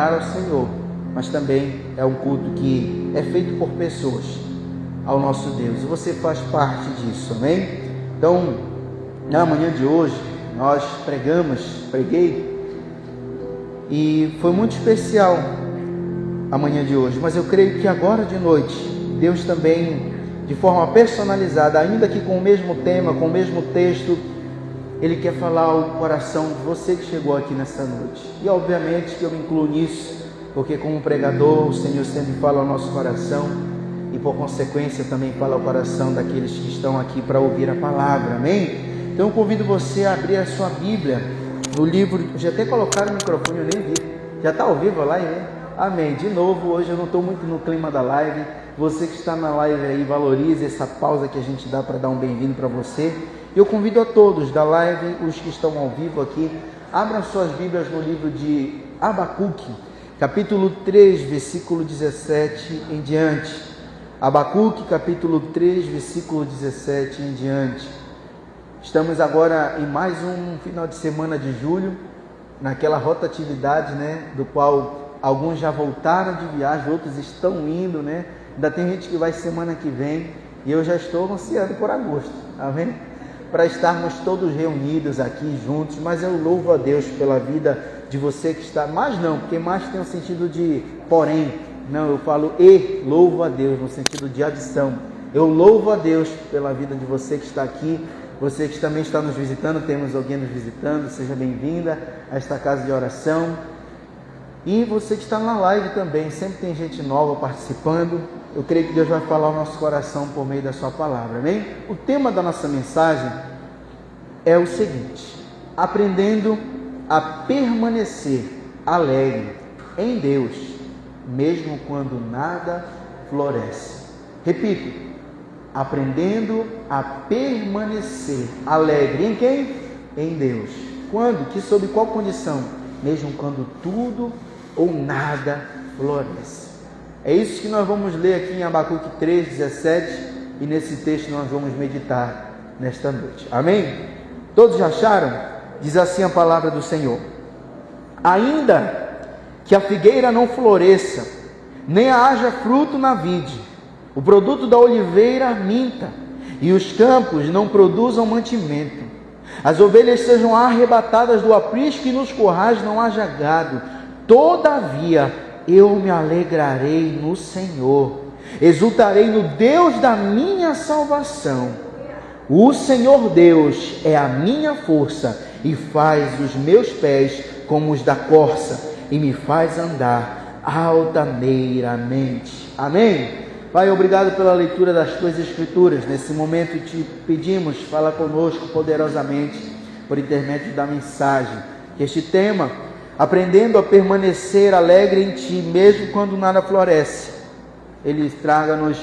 ao Senhor, mas também é um culto que é feito por pessoas ao nosso Deus, e você faz parte disso, amém? Então, na manhã de hoje, nós preguei, e foi muito especial a manhã de hoje, mas eu creio que agora de noite, Deus também, de forma personalizada, ainda que com o mesmo tema, com o mesmo texto, Ele quer falar ao coração de você que chegou aqui nessa noite. E obviamente que eu me incluo nisso, porque como pregador, o Senhor sempre fala ao nosso coração, e por consequência também fala ao coração daqueles que estão aqui para ouvir a palavra, amém? Então eu convido você a abrir a sua Bíblia no livro, já até colocaram o microfone, eu nem vi, já está ao vivo a live, né? Amém, de novo, hoje eu não estou muito no clima da live, você que está na live aí, valorize essa pausa que a gente dá para dar um bem-vindo para você. Eu convido a todos da live, os que estão ao vivo aqui, abram suas Bíblias no livro de Abacuque, capítulo 3, versículo 17 em diante. Abacuque, capítulo 3, versículo 17 em diante. Estamos agora em mais um final de semana de julho, naquela rotatividade, né, do qual alguns já voltaram de viagem, outros estão indo, né? Ainda tem gente que vai semana que vem, e eu já estou ansiando por agosto, amém? Para estarmos todos reunidos aqui juntos, mas eu louvo a Deus pela vida de você que está, mas não, porque mais tem um sentido de porém, não, eu falo e louvo a Deus no sentido de adição. Eu louvo a Deus pela vida de você que está aqui, você que também está nos visitando, temos alguém nos visitando, seja bem-vinda a esta casa de oração. E você que está na live também, sempre tem gente nova participando. Eu creio que Deus vai falar ao nosso coração por meio da sua palavra, amém? O tema da nossa mensagem é o seguinte: aprendendo a permanecer alegre em Deus, mesmo quando nada floresce. Repito, aprendendo a permanecer alegre em quem? Em Deus. Quando? Que sob qual condição? Mesmo quando tudo ou nada floresce. É isso que nós vamos ler aqui em Abacuque 3, 17, e nesse texto nós vamos meditar nesta noite. Amém? Todos já acharam? Diz assim a palavra do Senhor: ainda que a figueira não floresça, nem haja fruto na vide, o produto da oliveira minta, e os campos não produzam mantimento, as ovelhas sejam arrebatadas do aprisco e nos currais não haja gado, todavia eu me alegrarei no Senhor, exultarei no Deus da minha salvação. O Senhor Deus é a minha força e faz os meus pés como os da corça e me faz andar altaneiramente. Amém? Pai, obrigado pela leitura das tuas escrituras. Nesse momento te pedimos, fala conosco poderosamente por intermédio da mensagem. Que este tema, aprendendo a permanecer alegre em ti, mesmo quando nada floresce, ele traga-nos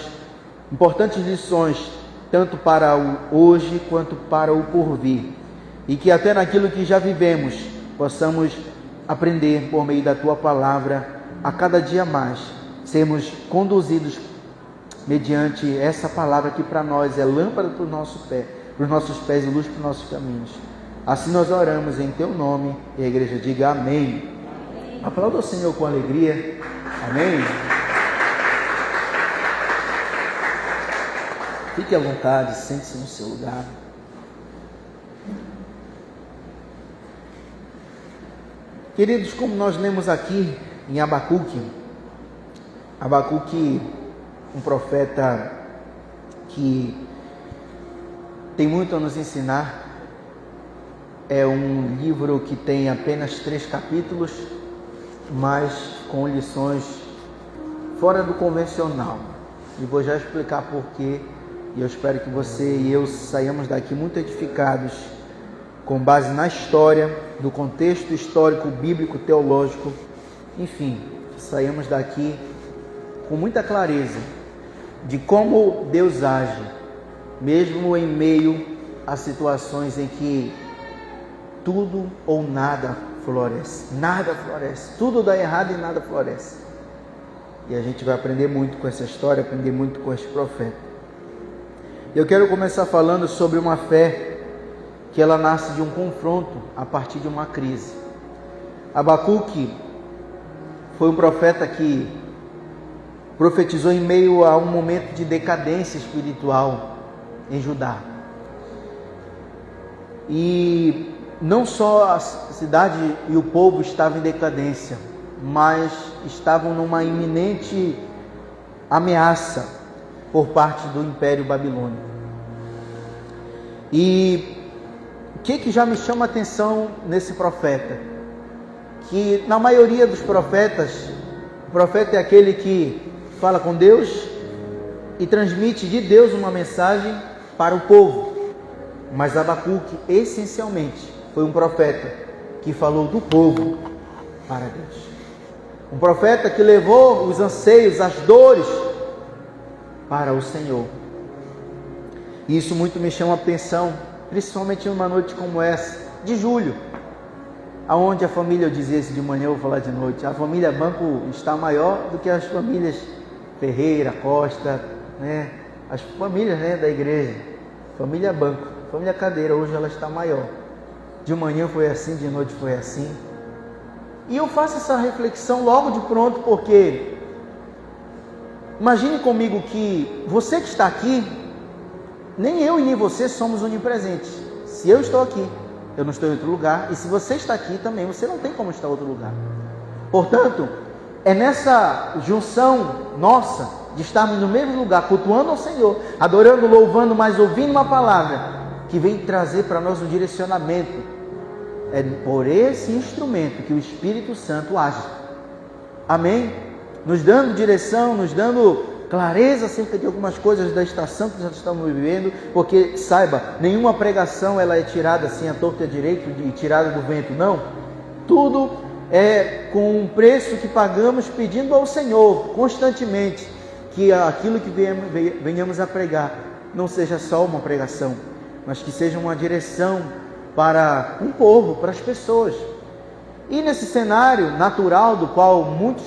importantes lições, tanto para o hoje quanto para o porvir. E que até naquilo que já vivemos, possamos aprender por meio da tua palavra a cada dia mais, sermos conduzidos mediante essa palavra que para nós é lâmpada para os nossos pés e luz para os nossos caminhos. Assim nós oramos em teu nome, e a igreja diga amém. Aplauda o Senhor com alegria. Amém. Fique à vontade, sente-se no seu lugar. Queridos, como nós lemos aqui em Abacuque, um profeta que tem muito a nos ensinar. É um livro que tem apenas 3 capítulos, mas com lições fora do convencional. E vou já explicar porquê. E eu espero que você e eu saiamos daqui muito edificados, com base na história, no contexto histórico, bíblico, teológico. Enfim, saiamos daqui com muita clareza de como Deus age, mesmo em meio a situações em que tudo ou nada floresce. Nada floresce. Tudo dá errado e nada floresce. E a gente vai aprender muito com essa história, aprender muito com este profeta. Eu quero começar falando sobre uma fé que ela nasce de um confronto a partir de uma crise. Abacuque foi um profeta que profetizou em meio a um momento de decadência espiritual em Judá. E não só a cidade e o povo estavam em decadência, mas estavam numa iminente ameaça por parte do Império Babilônico. E o que já me chama a atenção nesse profeta? Que na maioria dos profetas, o profeta é aquele que fala com Deus e transmite de Deus uma mensagem para o povo. Mas Abacuque, essencialmente, foi um profeta que falou do povo para Deus. Um profeta que levou os anseios, as dores para o Senhor. E isso muito me chama a atenção, principalmente numa noite como essa, de julho, aonde a família, eu dizia isso de manhã, eu vou falar de noite, a família Banco está maior do que as famílias Ferreira, Costa, né? As famílias, né, da igreja. Família Banco, família Cadeira, hoje ela está maior. De manhã foi assim, de noite foi assim. E eu faço essa reflexão logo de pronto, porque imagine comigo que você que está aqui, nem eu e nem você somos onipresentes. Se eu estou aqui, eu não estou em outro lugar. E se você está aqui também, você não tem como estar em outro lugar. Portanto, é nessa junção nossa, de estarmos no mesmo lugar, cultuando ao Senhor, adorando, louvando, mas ouvindo uma palavra, que vem trazer para nós um direcionamento. É por esse instrumento que o Espírito Santo age. Amém? Nos dando direção, nos dando clareza acerca de algumas coisas da estação que nós estamos vivendo, porque saiba, nenhuma pregação ela é tirada assim à torta e à direita e tirada do vento, não. Tudo é com um preço que pagamos, pedindo ao Senhor constantemente que aquilo que venhamos a pregar não seja só uma pregação, mas que seja uma direção para um povo, para as pessoas. E nesse cenário natural do qual muitos,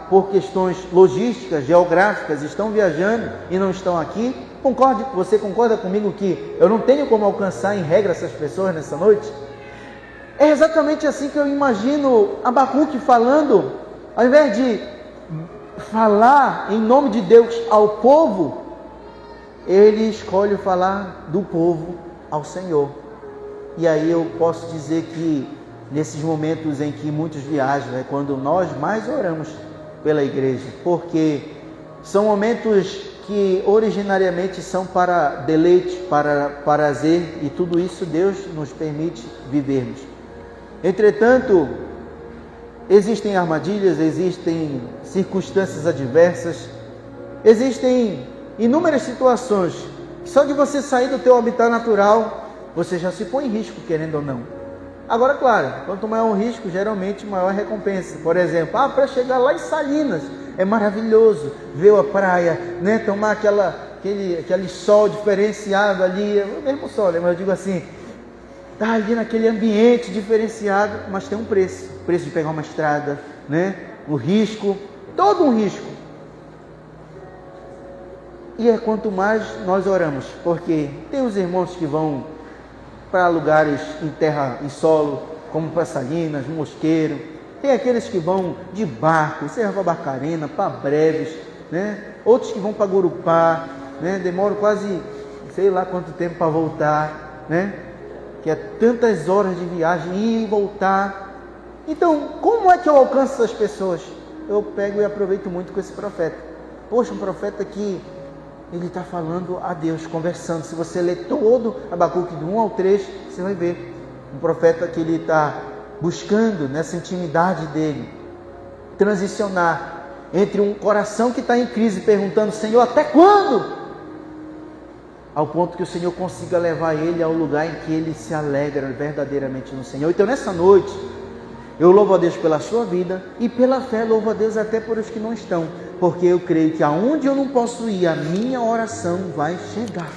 por questões logísticas, geográficas, estão viajando e não estão aqui, você concorda comigo que eu não tenho como alcançar em regra essas pessoas nessa noite? É exatamente assim que eu imagino Abacuque falando, ao invés de falar em nome de Deus ao povo, ele escolhe falar do povo ao Senhor. E aí eu posso dizer que nesses momentos em que muitos viajam, é quando nós mais oramos pela igreja, porque são momentos que originariamente são para deleite, para prazer, e tudo isso Deus nos permite vivermos. Entretanto, existem armadilhas, existem circunstâncias adversas, existem inúmeras situações que só de você sair do teu habitat natural, você já se põe em risco, querendo ou não. Agora, claro, quanto maior o risco, geralmente maior a recompensa. Por exemplo, para chegar lá em Salinas, é maravilhoso ver a praia, né? Tomar aquele sol diferenciado ali, o mesmo sol, né? Mas eu digo assim, tá ali naquele ambiente diferenciado, mas tem um preço. O preço de pegar uma estrada, né? O risco, todo um risco. E é quanto mais nós oramos, porque tem os irmãos que vão para lugares em terra, em solo, como para Salinas, Mosqueiro. Tem aqueles que vão de barco, Serra Barcarena, para Breves, né? Outros que vão para Gurupá, né? Demoram quase, sei lá quanto tempo para voltar, né? Que é tantas horas de viagem, ir e voltar. Então, como é que eu alcanço essas pessoas? Eu pego e aproveito muito com esse profeta. Poxa, um profeta que ele está falando a Deus, conversando. Se você ler todo Abacuque do 1 ao 3, você vai ver um profeta que ele está buscando nessa intimidade dele, transicionar entre um coração que está em crise, perguntando, Senhor, até quando? Ao ponto que o Senhor consiga levar ele ao lugar em que ele se alegra verdadeiramente no Senhor. Então nessa noite, eu louvo a Deus pela sua vida e pela fé louvo a Deus até por os que não estão, porque eu creio que aonde eu não posso ir, a minha oração vai chegar.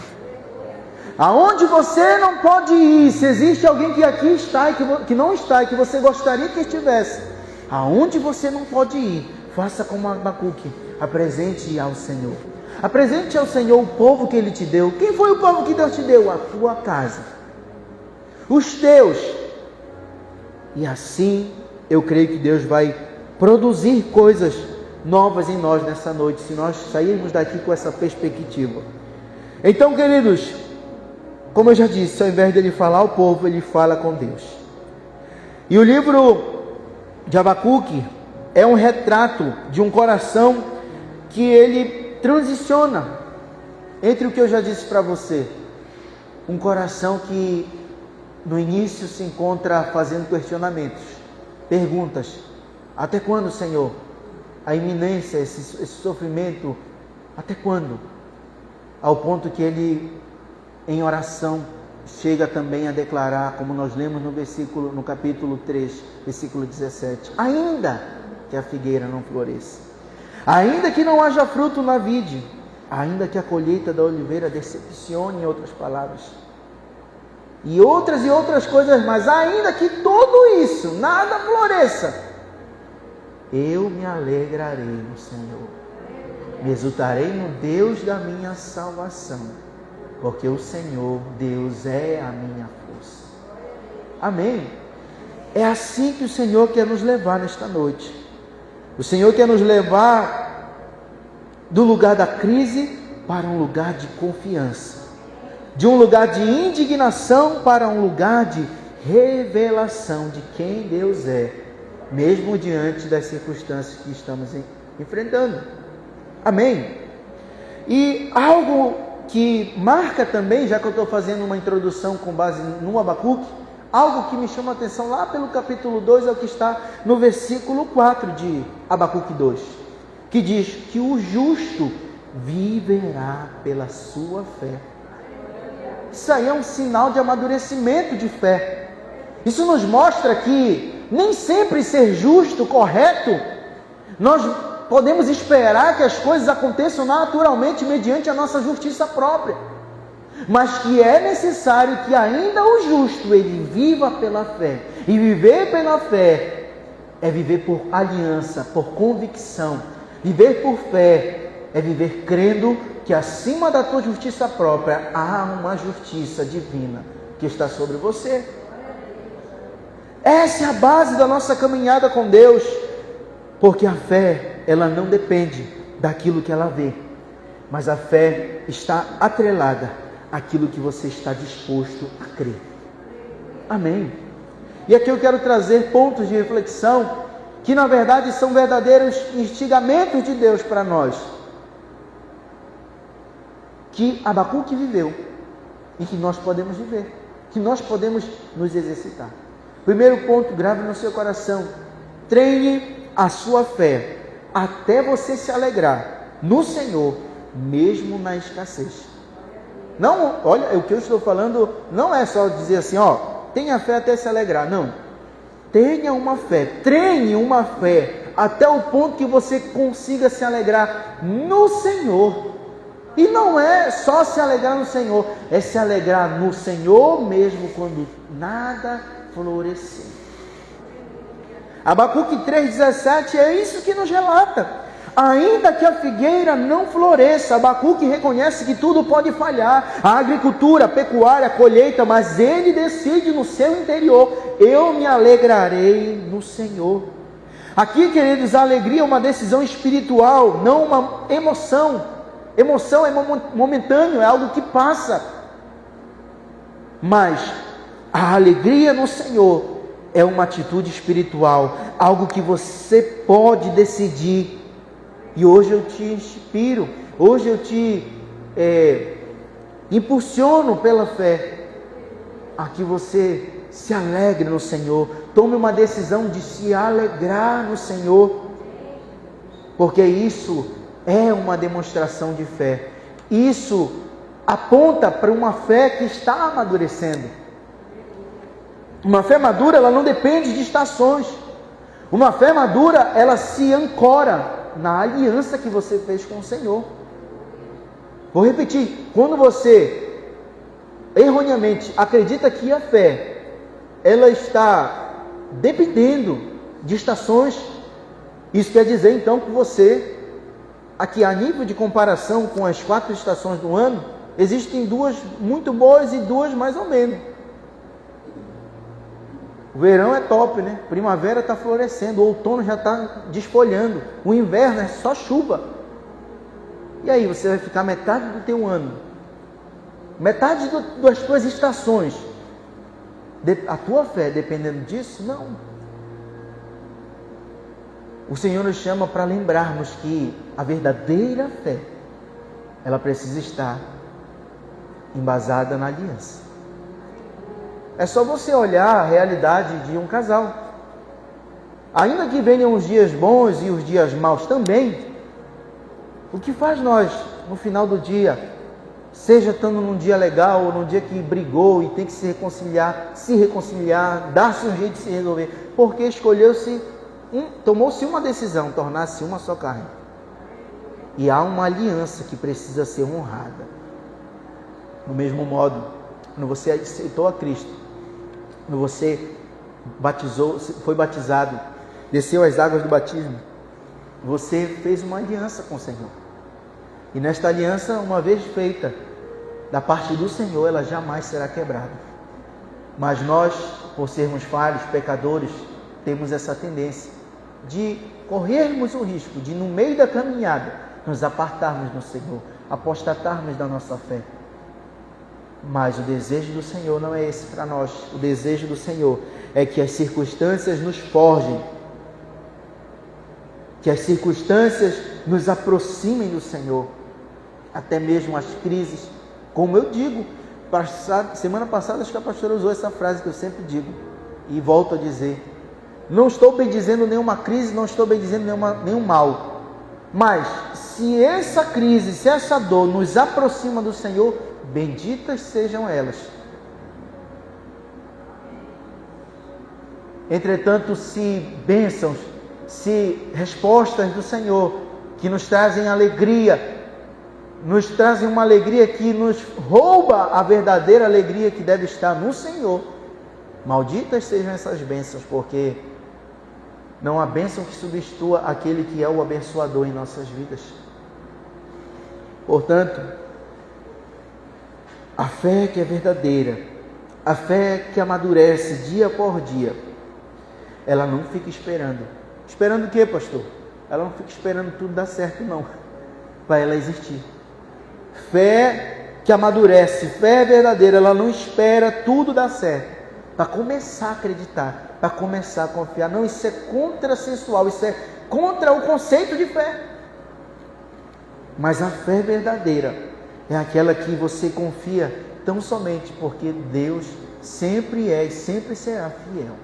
Aonde você não pode ir, se existe alguém que aqui está e que não está e que você gostaria que estivesse, aonde você não pode ir, faça como Abacuque, apresente ao Senhor. Apresente ao Senhor o povo que Ele te deu. Quem foi o povo que Deus te deu? A tua casa, os teus. E assim eu creio que Deus vai produzir coisas novas em nós nessa noite, se nós sairmos daqui com essa perspectiva. Então, queridos, como eu já disse, ao invés de ele falar ao povo, ele fala com Deus. E o livro de Abacuque é um retrato de um coração que ele transiciona entre o que eu já disse para você. Um coração que no início se encontra fazendo questionamentos, perguntas: até quando, Senhor? A iminência, esse sofrimento, até quando? Ao ponto que ele, em oração, chega também a declarar, como nós lemos no capítulo 3, versículo 17: ainda que a figueira não floresça, ainda que não haja fruto na vide, ainda que a colheita da oliveira decepcione, em outras palavras, e outras coisas mais, ainda que tudo isso, nada floresça, eu me alegrarei no Senhor, me exultarei no Deus da minha salvação, porque o Senhor, Deus, é a minha força. Amém? É assim que o Senhor quer nos levar nesta noite. O Senhor quer nos levar do lugar da crise para um lugar de confiança, de um lugar de indignação para um lugar de revelação de quem Deus é, mesmo diante das circunstâncias que estamos enfrentando. Amém? E algo que marca também, já que eu estou fazendo uma introdução com base no Abacuque, algo que me chama a atenção lá pelo capítulo 2 é o que está no versículo 4 de Abacuque 2, que diz que o justo viverá pela sua fé. Isso aí é um sinal de amadurecimento de fé. Isso nos mostra que nem sempre ser justo, correto, nós podemos esperar que as coisas aconteçam naturalmente mediante a nossa justiça própria, mas que é necessário que ainda o justo ele viva pela fé. E viver pela fé é viver por aliança, por convicção. Viver por fé é viver crendo que acima da tua justiça própria há uma justiça divina que está sobre você. Essa é a base da nossa caminhada com Deus, porque a fé, ela não depende daquilo que ela vê, mas a fé está atrelada àquilo que você está disposto a crer. Amém? E aqui eu quero trazer pontos de reflexão que na verdade são verdadeiros instigamentos de Deus para nós, que Abacuque viveu e que nós podemos viver, que nós podemos nos exercitar. Primeiro ponto, grave no seu coração: treine a sua fé até você se alegrar no Senhor, mesmo na escassez. Não, olha, o que eu estou falando não é só dizer assim, tenha fé até se alegrar. Não, tenha uma fé, treine uma fé até o ponto que você consiga se alegrar no Senhor. E não é só se alegrar no Senhor, é se alegrar no Senhor mesmo quando nada florescer. Abacuque 3,17 é isso que nos relata. Ainda que a figueira não floresça, Abacuque reconhece que tudo pode falhar, a agricultura, a pecuária, a colheita, mas ele decide no seu interior: eu me alegrarei no Senhor. Aqui, queridos, a alegria é uma decisão espiritual, não uma emoção. Emoção é momentâneo, é algo que passa. Mas a alegria no Senhor é uma atitude espiritual, algo que você pode decidir. E hoje eu te inspiro, hoje eu te impulsiono pela fé a que você se alegre no Senhor. Tome uma decisão de se alegrar no Senhor, porque isso é uma demonstração de fé. Isso aponta para uma fé que está amadurecendo. Uma fé madura, ela não depende de estações. Uma fé madura, ela se ancora na aliança que você fez com o Senhor. Vou repetir: quando você erroneamente acredita que a fé ela está dependendo de estações, isso quer dizer então que você, aqui a nível de comparação com as 4 estações do ano, existem 2 muito boas e 2 mais ou menos. O verão é top, né? Primavera está florescendo, o outono já está desfolhando, o inverno é só chuva. E aí você vai ficar metade do teu ano, metade das tuas estações, a tua fé dependendo disso? Não. O Senhor nos chama para lembrarmos que a verdadeira fé, ela precisa estar embasada na aliança. É só você olhar a realidade de um casal. Ainda que venham os dias bons e os dias maus também, o que faz nós, no final do dia, seja estando num dia legal ou num dia que brigou e tem que se reconciliar, dar-se um jeito de se resolver, porque tomou-se uma decisão, tornar-se uma só carne. E há uma aliança que precisa ser honrada. Do mesmo modo, quando você aceitou a Cristo, quando você foi batizado, desceu as águas do batismo, você fez uma aliança com o Senhor. E nesta aliança, uma vez feita, da parte do Senhor, ela jamais será quebrada. Mas nós, por sermos falhos, pecadores, temos essa tendência de corrermos o risco de, no meio da caminhada, nos apartarmos do Senhor, apostatarmos da nossa fé. Mas o desejo do Senhor não é esse para nós. O desejo do Senhor é que as circunstâncias nos forjem, que as circunstâncias nos aproximem do Senhor, até mesmo as crises. Como eu digo, semana passada acho que a pastora usou essa frase que eu sempre digo, e volto a dizer: não estou bendizendo nenhuma crise, não estou bendizendo nenhum mal, mas se essa crise, se essa dor nos aproxima do Senhor, benditas sejam elas. Entretanto, se bênçãos, se respostas do Senhor que nos trazem alegria, nos trazem uma alegria que nos rouba a verdadeira alegria que deve estar no Senhor, malditas sejam essas bênçãos, porque não há bênção que substitua aquele que é o abençoador em nossas vidas. Portanto, a fé que é verdadeira, a fé que amadurece dia por dia, ela não fica esperando. Esperando o quê, pastor? Ela não fica esperando tudo dar certo, não, para ela existir. Fé que amadurece, fé verdadeira, ela não espera tudo dar certo para começar a acreditar, para começar a confiar. Não, isso é contrassensual, isso é contra o conceito de fé. Mas a fé verdadeira é aquela que você confia tão somente porque Deus sempre é e sempre será fiel.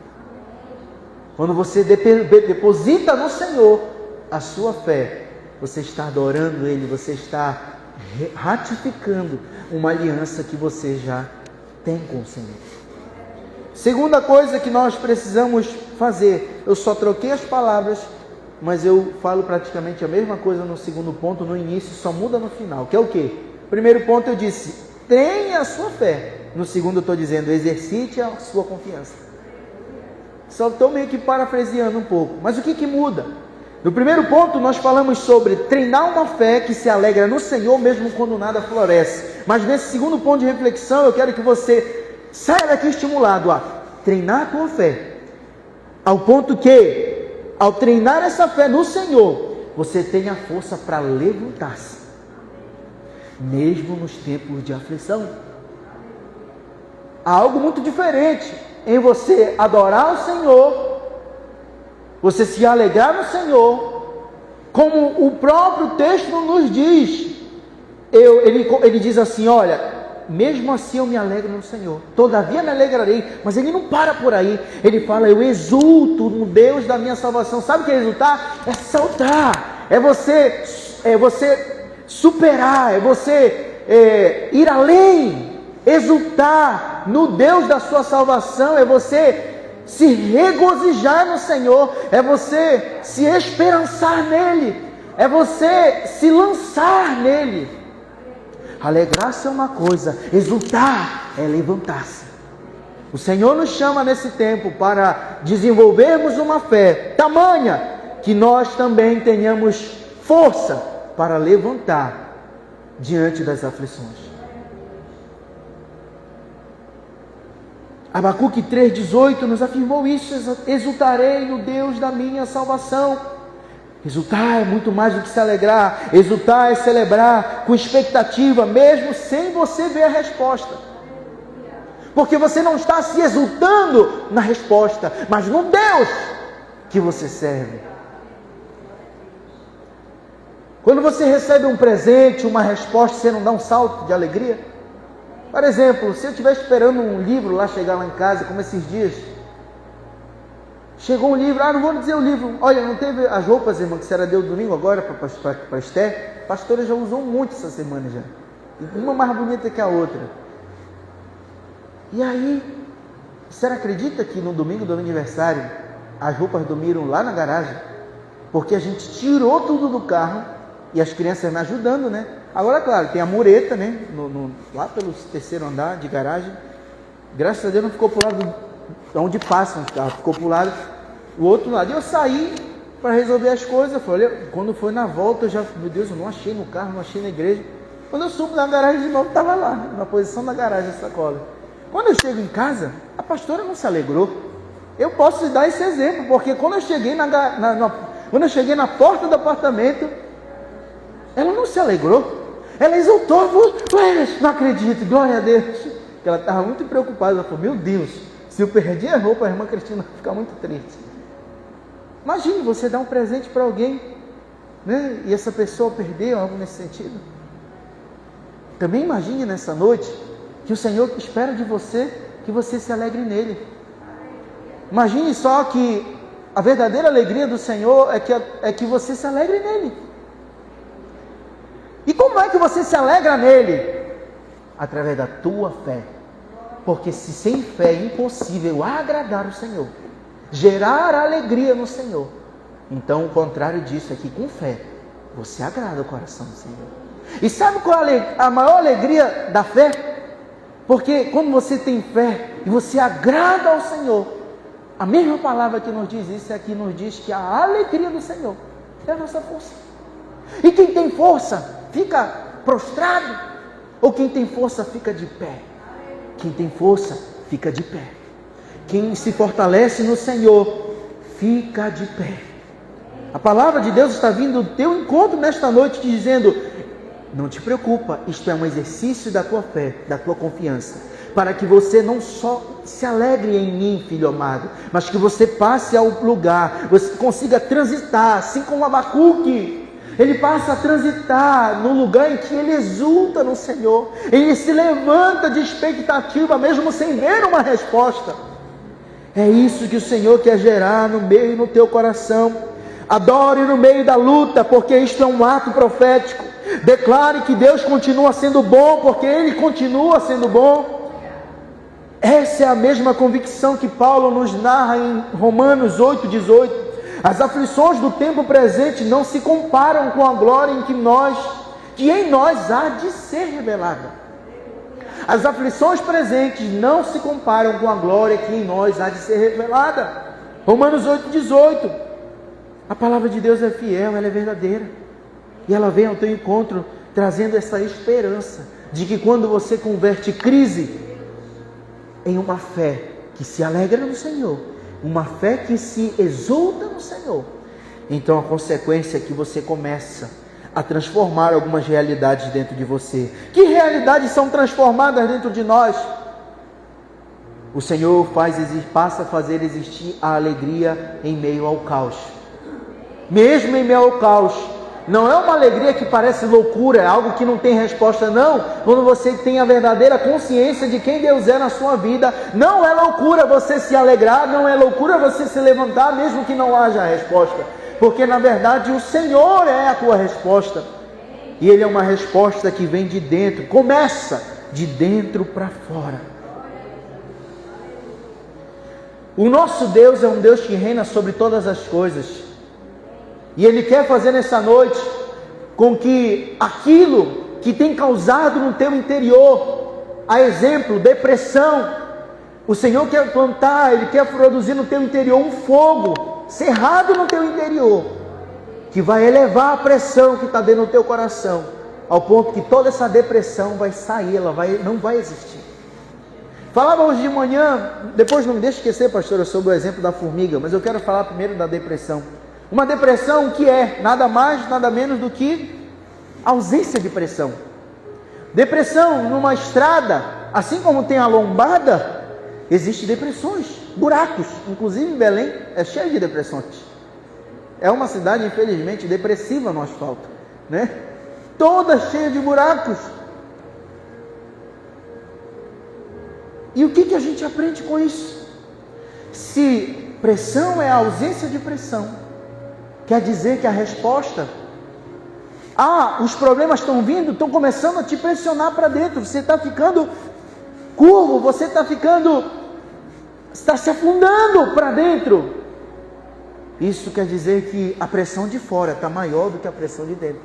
Quando você deposita no Senhor a sua fé, você está adorando Ele, você está ratificando uma aliança que você já tem com o Senhor. Segunda coisa que nós precisamos fazer, eu só troquei as palavras, mas eu falo praticamente a mesma coisa no segundo ponto, no início, só muda no final, que é o quê? Primeiro ponto eu disse, treine a sua fé. No segundo eu estou dizendo, exercite a sua confiança. Só estou meio que parafraseando um pouco, mas o que muda? No primeiro ponto nós falamos sobre treinar uma fé que se alegra no Senhor mesmo quando nada floresce. Mas nesse segundo ponto de reflexão eu quero que você saia daqui estimulado a treinar a tua fé, ao ponto que, ao treinar essa fé no Senhor, você tenha força para levantar-se, mesmo nos tempos de aflição. Há algo muito diferente em você adorar o Senhor, você se alegrar no Senhor, como o próprio texto nos diz. Ele diz assim, olha, mesmo assim eu me alegro no Senhor, todavia me alegrarei. Mas ele não para por aí, ele fala, eu exulto no Deus da minha salvação. Sabe o que é exultar? É saltar, é você superar, é você ir além. Exultar no Deus da sua salvação é você se regozijar no Senhor, é você se esperançar nele, é você se lançar nele. Alegrar-se é uma coisa, exultar é levantar-se. O Senhor nos chama nesse tempo para desenvolvermos uma fé tamanha que nós também tenhamos força para levantar diante das aflições. Abacuque 3,18 nos afirmou isso: exultarei no Deus da minha salvação. Exultar é muito mais do que se alegrar. Exultar é celebrar com expectativa, mesmo sem você ver a resposta. Porque você não está se exultando na resposta, mas no Deus que você serve. Quando você recebe um presente, uma resposta, você não dá um salto de alegria? Por exemplo, se eu estiver esperando um livro lá chegar lá em casa, como esses dias, chegou um livro, não vou dizer o livro, olha, não teve as roupas, irmã, que a senhora deu domingo agora para Esther? A pastora já usou muito essa semana já, uma mais bonita que a outra. E aí, a senhora acredita que no domingo do aniversário, as roupas dormiram lá na garagem? Porque a gente tirou tudo do carro, e as crianças me ajudando, né? Agora, claro, tem a mureta, né? Lá pelo terceiro andar de garagem. Graças a Deus não ficou pro lado onde passam os carros, ficou pro lado, o outro lado. E eu saí para resolver as coisas. Falei, quando foi na volta, eu já, meu Deus, eu não achei no carro, não achei na igreja. Quando eu subo na garagem de novo, estava lá, na posição da garagem, a sacola. Quando eu chego em casa, a pastora não se alegrou. Eu posso dar esse exemplo, porque quando eu cheguei na porta do apartamento, ela não se alegrou. Ela exultou, não acredito, glória a Deus. Ela estava muito preocupada. Ela falou, meu Deus, se eu perder a roupa, a irmã Cristina vai ficar muito triste. Imagine você dar um presente para alguém, né? E essa pessoa perder algo nesse sentido. Também imagine nessa noite que o Senhor espera de você que você se alegre nele. Imagine só que a verdadeira alegria do Senhor é que você se alegre nele. E como é que você se alegra nele? Através da tua fé. Porque se sem fé é impossível agradar o Senhor, gerar alegria no Senhor. Então o contrário disso é que com fé você agrada o coração do Senhor. E sabe qual é a maior alegria da fé? Porque quando você tem fé e você agrada ao Senhor, a mesma palavra que nos diz isso é que nos diz que a alegria do Senhor é a nossa força. E quem tem força fica prostrado, ou quem tem força fica de pé? Quem tem força fica de pé. Quem se fortalece no Senhor fica de pé. A palavra de Deus está vindo ao teu encontro nesta noite, te dizendo: não te preocupa, isto é um exercício da tua fé, da tua confiança, para que você não só se alegre em mim, filho amado, mas que você passe ao lugar, você consiga transitar, assim como Abacuque. Ele passa a transitar no lugar em que ele exulta no Senhor. Ele se levanta de expectativa, mesmo sem ver uma resposta. É isso que o Senhor quer gerar no meio e no teu coração. Adore no meio da luta, porque isto é um ato profético. Declare que Deus continua sendo bom, porque Ele continua sendo bom. Essa é a mesma convicção que Paulo nos narra em Romanos 8,18. As aflições do tempo presente não se comparam com a glória que em nós há de ser revelada. As aflições presentes não se comparam com a glória que em nós há de ser revelada. Romanos 8,18. A palavra de Deus é fiel, ela é verdadeira. E ela vem ao teu encontro trazendo essa esperança de que quando você converte crise em uma fé que se alegra no Senhor, uma fé que se exulta no Senhor, então a consequência é que você começa a transformar algumas realidades dentro de você. Que realidades são transformadas dentro de nós? O Senhor passa a fazer existir a alegria em meio ao caos. Mesmo em meio ao caos, não é uma alegria que parece loucura, é algo que não tem resposta, não. Quando você tem a verdadeira consciência de quem Deus é na sua vida, não é loucura você se alegrar, não é loucura você se levantar, mesmo que não haja resposta. Porque na verdade o Senhor é a tua resposta. E Ele é uma resposta que vem de dentro, começa de dentro para fora. O nosso Deus é um Deus que reina sobre todas as coisas. E Ele quer fazer nessa noite com que aquilo que tem causado no teu interior, a exemplo, depressão, o Senhor quer plantar, Ele quer produzir no teu interior um fogo cerrado no teu interior, que vai elevar a pressão que está dentro do teu coração, ao ponto que toda essa depressão vai sair, não vai existir. Falava hoje de manhã, depois não me deixe esquecer, pastora, sobre o exemplo da formiga, mas eu quero falar primeiro da depressão. Uma depressão que é nada mais, nada menos do que ausência de pressão. Depressão numa estrada, assim como tem a lombada, existem depressões, buracos. Inclusive Belém é cheio de depressões. É uma cidade, infelizmente, depressiva no asfalto, né? Toda cheia de buracos. E o que a gente aprende com isso? Se pressão é a ausência de pressão, quer dizer que a resposta... os problemas estão vindo, estão começando a te pressionar para dentro. Você está ficando curvo, você está se afundando para dentro. Isso quer dizer que a pressão de fora está maior do que a pressão de dentro.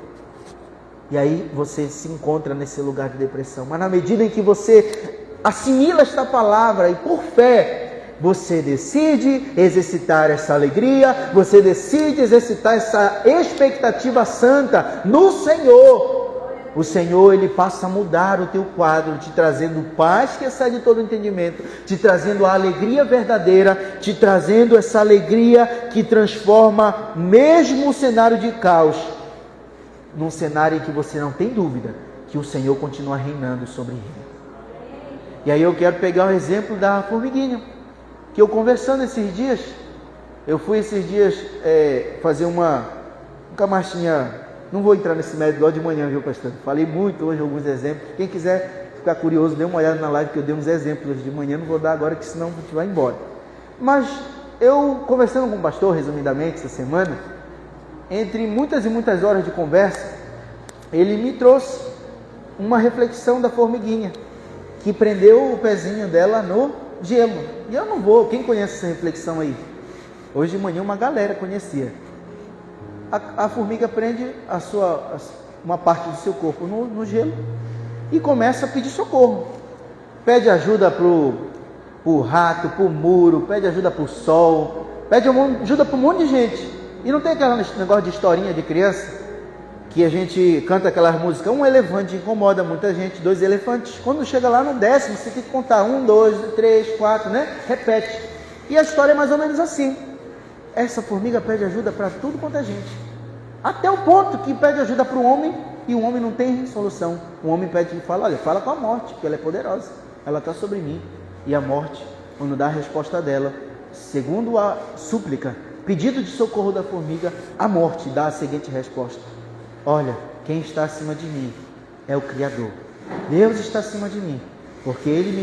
E aí você se encontra nesse lugar de depressão. Mas na medida em que você assimila esta palavra e por fé, você decide exercitar essa alegria, você decide exercitar essa expectativa santa no Senhor. O Senhor, Ele passa a mudar o teu quadro, te trazendo paz que excede todo entendimento, te trazendo a alegria verdadeira, te trazendo essa alegria que transforma mesmo o cenário de caos, num cenário em que você não tem dúvida que o Senhor continua reinando sobre ele. E aí eu quero pegar o exemplo da formiguinha, que eu conversando esses dias, eu fui esses dias fazer nunca mais tinha, não vou entrar nesse método igual de manhã, viu, pastor? Falei muito hoje alguns exemplos. Quem quiser ficar curioso, dê uma olhada na live que eu dei uns exemplos hoje de manhã, não vou dar agora que senão a gente vai embora. Mas eu conversando com o pastor, resumidamente, essa semana, entre muitas e muitas horas de conversa, ele me trouxe uma reflexão da formiguinha, que prendeu o pezinho dela no gelo. E eu não vou, quem conhece essa reflexão aí? Hoje de manhã uma galera conhecia. A formiga prende uma parte do seu corpo no gelo e começa a pedir socorro. Pede ajuda para o rato, para o muro, pede ajuda para o sol, pede ajuda para um monte de gente. E não tem aquele negócio de historinha de criança, que a gente canta aquelas músicas, um elefante incomoda muita gente, 2 elefantes. Quando chega lá no 10º, você tem que contar 1, 2, 3, 4, né? Repete. E a história é mais ou menos assim. Essa formiga pede ajuda para tudo quanto é gente. Até o ponto que pede ajuda para o homem, e o homem não tem solução. O homem pede e fala, olha, fala com a morte, que ela é poderosa. Ela está sobre mim. E a morte, quando dá a resposta dela, segundo a súplica, pedido de socorro da formiga, a morte dá a seguinte resposta. Olha, quem está acima de mim é o Criador. Deus está acima de mim, porque Ele me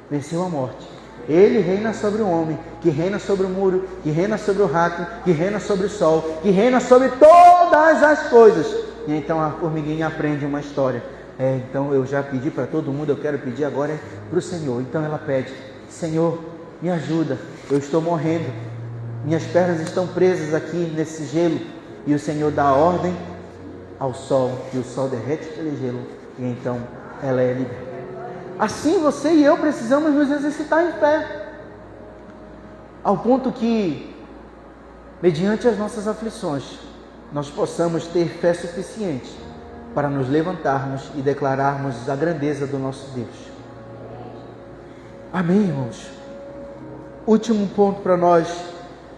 venceu a morte. Ele reina sobre o homem, que reina sobre o muro, que reina sobre o rato, que reina sobre o sol, que reina sobre todas as coisas. E então a formiguinha aprende uma história. Então eu já pedi para todo mundo, eu quero pedir agora para o Senhor. Então ela pede, Senhor, me ajuda, eu estou morrendo, minhas pernas estão presas aqui nesse gelo. E o Senhor dá a ordem ao sol, e o sol derrete aquele gelo, e então ela é liberta. Assim você e eu precisamos nos exercitar em fé, ao ponto que, mediante as nossas aflições, nós possamos ter fé suficiente para nos levantarmos e declararmos a grandeza do nosso Deus. Amém, irmãos? Último ponto para nós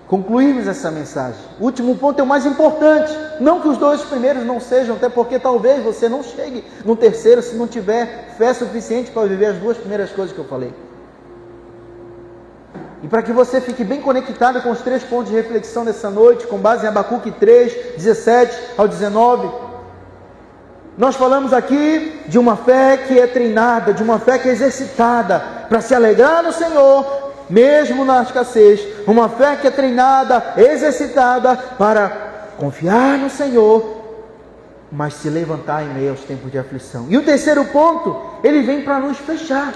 concluirmos essa mensagem. O último ponto é o mais importante. Não que os 2 primeiros não sejam, até porque talvez você não chegue no terceiro se não tiver fé suficiente para viver as 2 primeiras coisas que eu falei. E para que você fique bem conectado com os 3 pontos de reflexão dessa noite, com base em Abacuque 3, 17 ao 19, nós falamos aqui de uma fé que é treinada, de uma fé que é exercitada, para se alegrar no Senhor, mesmo na escassez. Uma fé que é treinada, exercitada para confiar no Senhor, mas se levantar em meio aos tempos de aflição. E o terceiro ponto, ele vem para nos fechar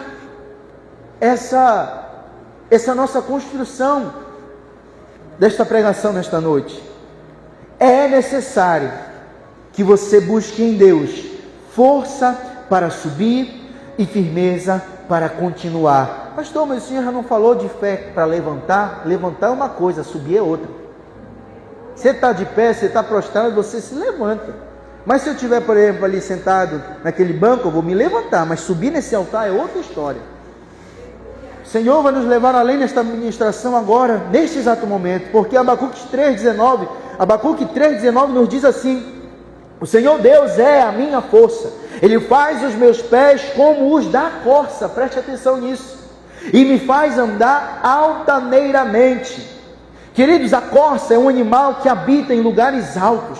essa nossa construção desta pregação nesta noite. É necessário que você busque em Deus força para subir e firmeza para continuar. Pastor, mas o senhor já não falou de fé para levantar? Levantar é uma coisa, subir é outra. Você está de pé, você está prostrado, você se levanta. Mas se eu estiver, por exemplo, ali sentado naquele banco, eu vou me levantar, mas subir nesse altar é outra história. o Senhor vai nos levar além nesta ministração agora, neste exato momento, porque Abacuque 3,19 nos diz assim: o Senhor Deus é a minha força, Ele faz os meus pés como os da corça, preste atenção nisso, e me faz andar altaneiramente. Queridos, a corça é um animal que habita em lugares altos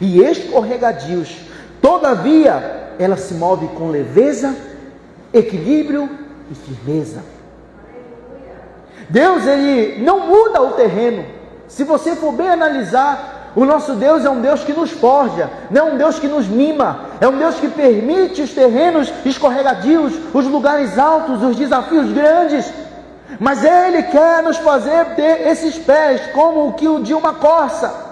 e escorregadios, todavia ela se move com leveza, equilíbrio e firmeza. Deus, Ele não muda o terreno. Se você for bem analisar, o nosso Deus é um Deus que nos forja, não é um Deus que nos mima, é um Deus que permite os terrenos escorregadios, os lugares altos, os desafios grandes, mas Ele quer nos fazer ter esses pés como o de uma corça,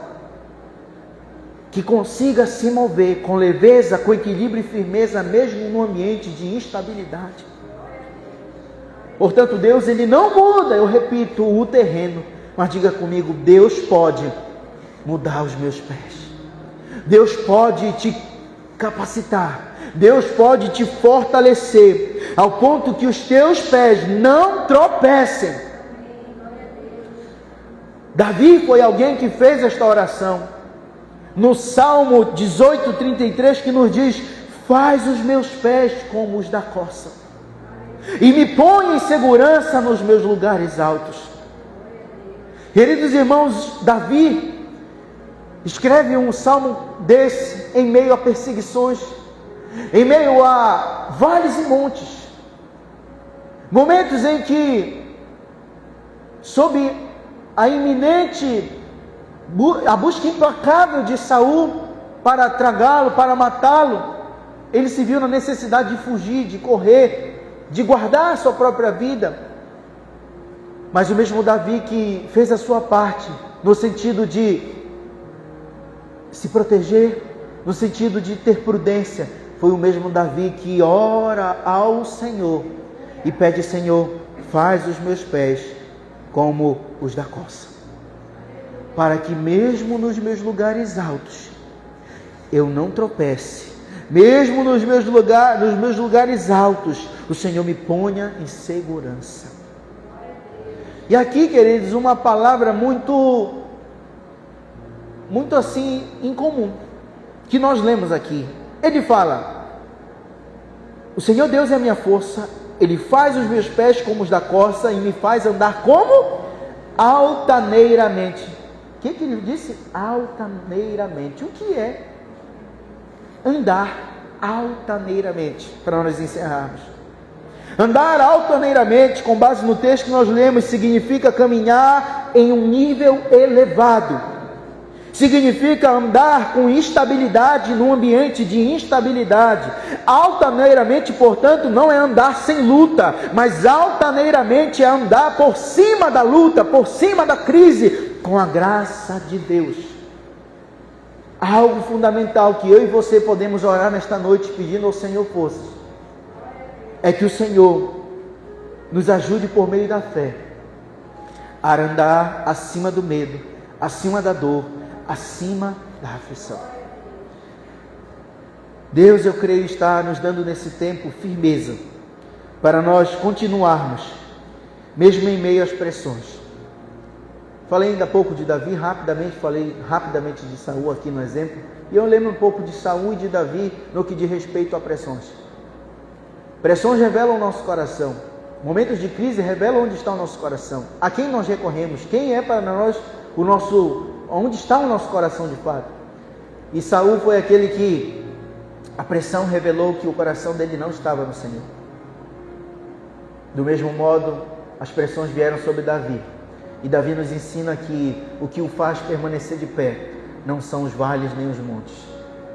que consiga se mover com leveza, com equilíbrio e firmeza, mesmo no ambiente de instabilidade. Portanto, Deus, Ele não muda, eu repito, o terreno, mas diga comigo: Deus pode mudar os meus pés. Deus pode te capacitar. Deus pode te fortalecer ao ponto que os teus pés não tropecem. Davi foi alguém que fez esta oração. No Salmo 18:33, que nos diz: faz os meus pés como os da corça e me põe em segurança nos meus lugares altos. Queridos irmãos, Davi escreve um salmo desse em meio a perseguições, em meio a vales e montes, momentos em que, sob a iminente a busca implacável de Saul para tragá-lo, para matá-lo, ele se viu na necessidade de fugir, de correr, de guardar a sua própria vida. Mas o mesmo Davi que fez a sua parte, no sentido de se proteger, no sentido de ter prudência, foi o mesmo Davi que ora ao Senhor e pede: Senhor, faz os meus pés como os da corça, para que mesmo nos meus lugares altos eu não tropece, mesmo nos meus lugares altos o Senhor me ponha em segurança. E aqui, queridos, uma palavra muito assim incomum, que nós lemos aqui. Ele fala: o Senhor Deus é a minha força, Ele faz os meus pés como os da corça e me faz andar como? Altaneiramente. O que ele disse? Altaneiramente. O que é andar altaneiramente? Para nós encerrarmos. Andar altaneiramente, com base no texto que nós lemos, significa caminhar em um nível elevado. Significa andar com instabilidade num ambiente de instabilidade. Altaneiramente, portanto, não é andar sem luta, mas altaneiramente é andar por cima da luta, por cima da crise, com a graça de Deus. Algo fundamental que eu e você podemos orar nesta noite pedindo ao Senhor forças, é que o Senhor nos ajude por meio da fé a andar acima do medo, acima da dor, acima da aflição. Deus, eu creio, está nos dando nesse tempo firmeza para nós continuarmos, mesmo em meio às pressões. Falei ainda há pouco de Davi, falei rapidamente de Saul aqui no exemplo, e eu lembro um pouco de Saul e de Davi no que diz respeito a pressões. Pressões revelam o nosso coração. Momentos de crise revelam onde está o nosso coração. A quem nós recorremos? Quem é para nós onde está o nosso coração de fato? E Saul foi aquele que a pressão revelou que o coração dele não estava no Senhor. Do mesmo modo, as pressões vieram sobre Davi. E Davi nos ensina que o que o faz permanecer de pé não são os vales nem os montes,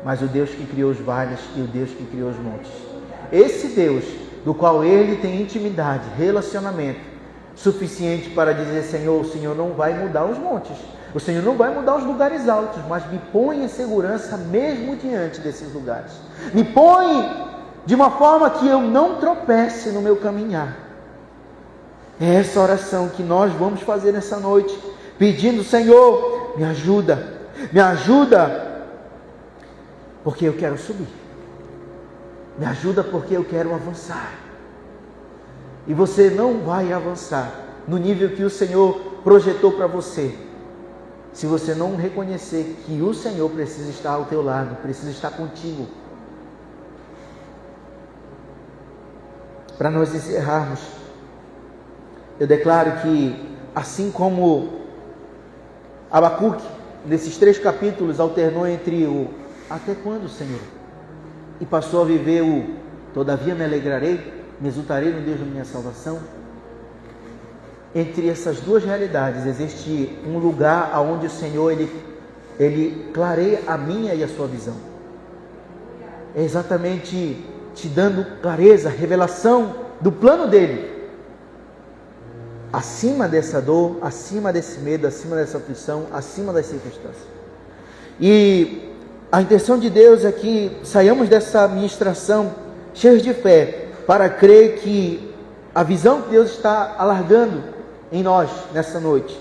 mas o Deus que criou os vales e o Deus que criou os montes. Esse Deus, do qual ele tem intimidade, relacionamento, suficiente para dizer: Senhor, o Senhor não vai mudar os montes, o Senhor não vai mudar os lugares altos, mas me põe em segurança mesmo diante desses lugares. Me põe de uma forma que eu não tropece no meu caminhar. É essa oração que nós vamos fazer nessa noite, pedindo: Senhor, me ajuda, porque eu quero subir. Me ajuda porque eu quero avançar. E você não vai avançar no nível que o Senhor projetou para você, se você não reconhecer que o Senhor precisa estar ao teu lado, precisa estar contigo. Para nós encerrarmos, eu declaro que, assim como Abacuque, nesses 3 capítulos, alternou entre o até quando, Senhor? E passou a viver o todavia me alegrarei, me exultarei no Deus da minha salvação. Entre essas duas realidades existe um lugar onde o Senhor ele clareia a minha e a sua visão. É exatamente te dando clareza, revelação do plano dele. Acima dessa dor, acima desse medo, acima dessa aflição, acima das circunstâncias. E a intenção de Deus é que saiamos dessa ministração cheios de fé, para crer que a visão que Deus está alargando em nós nessa noite,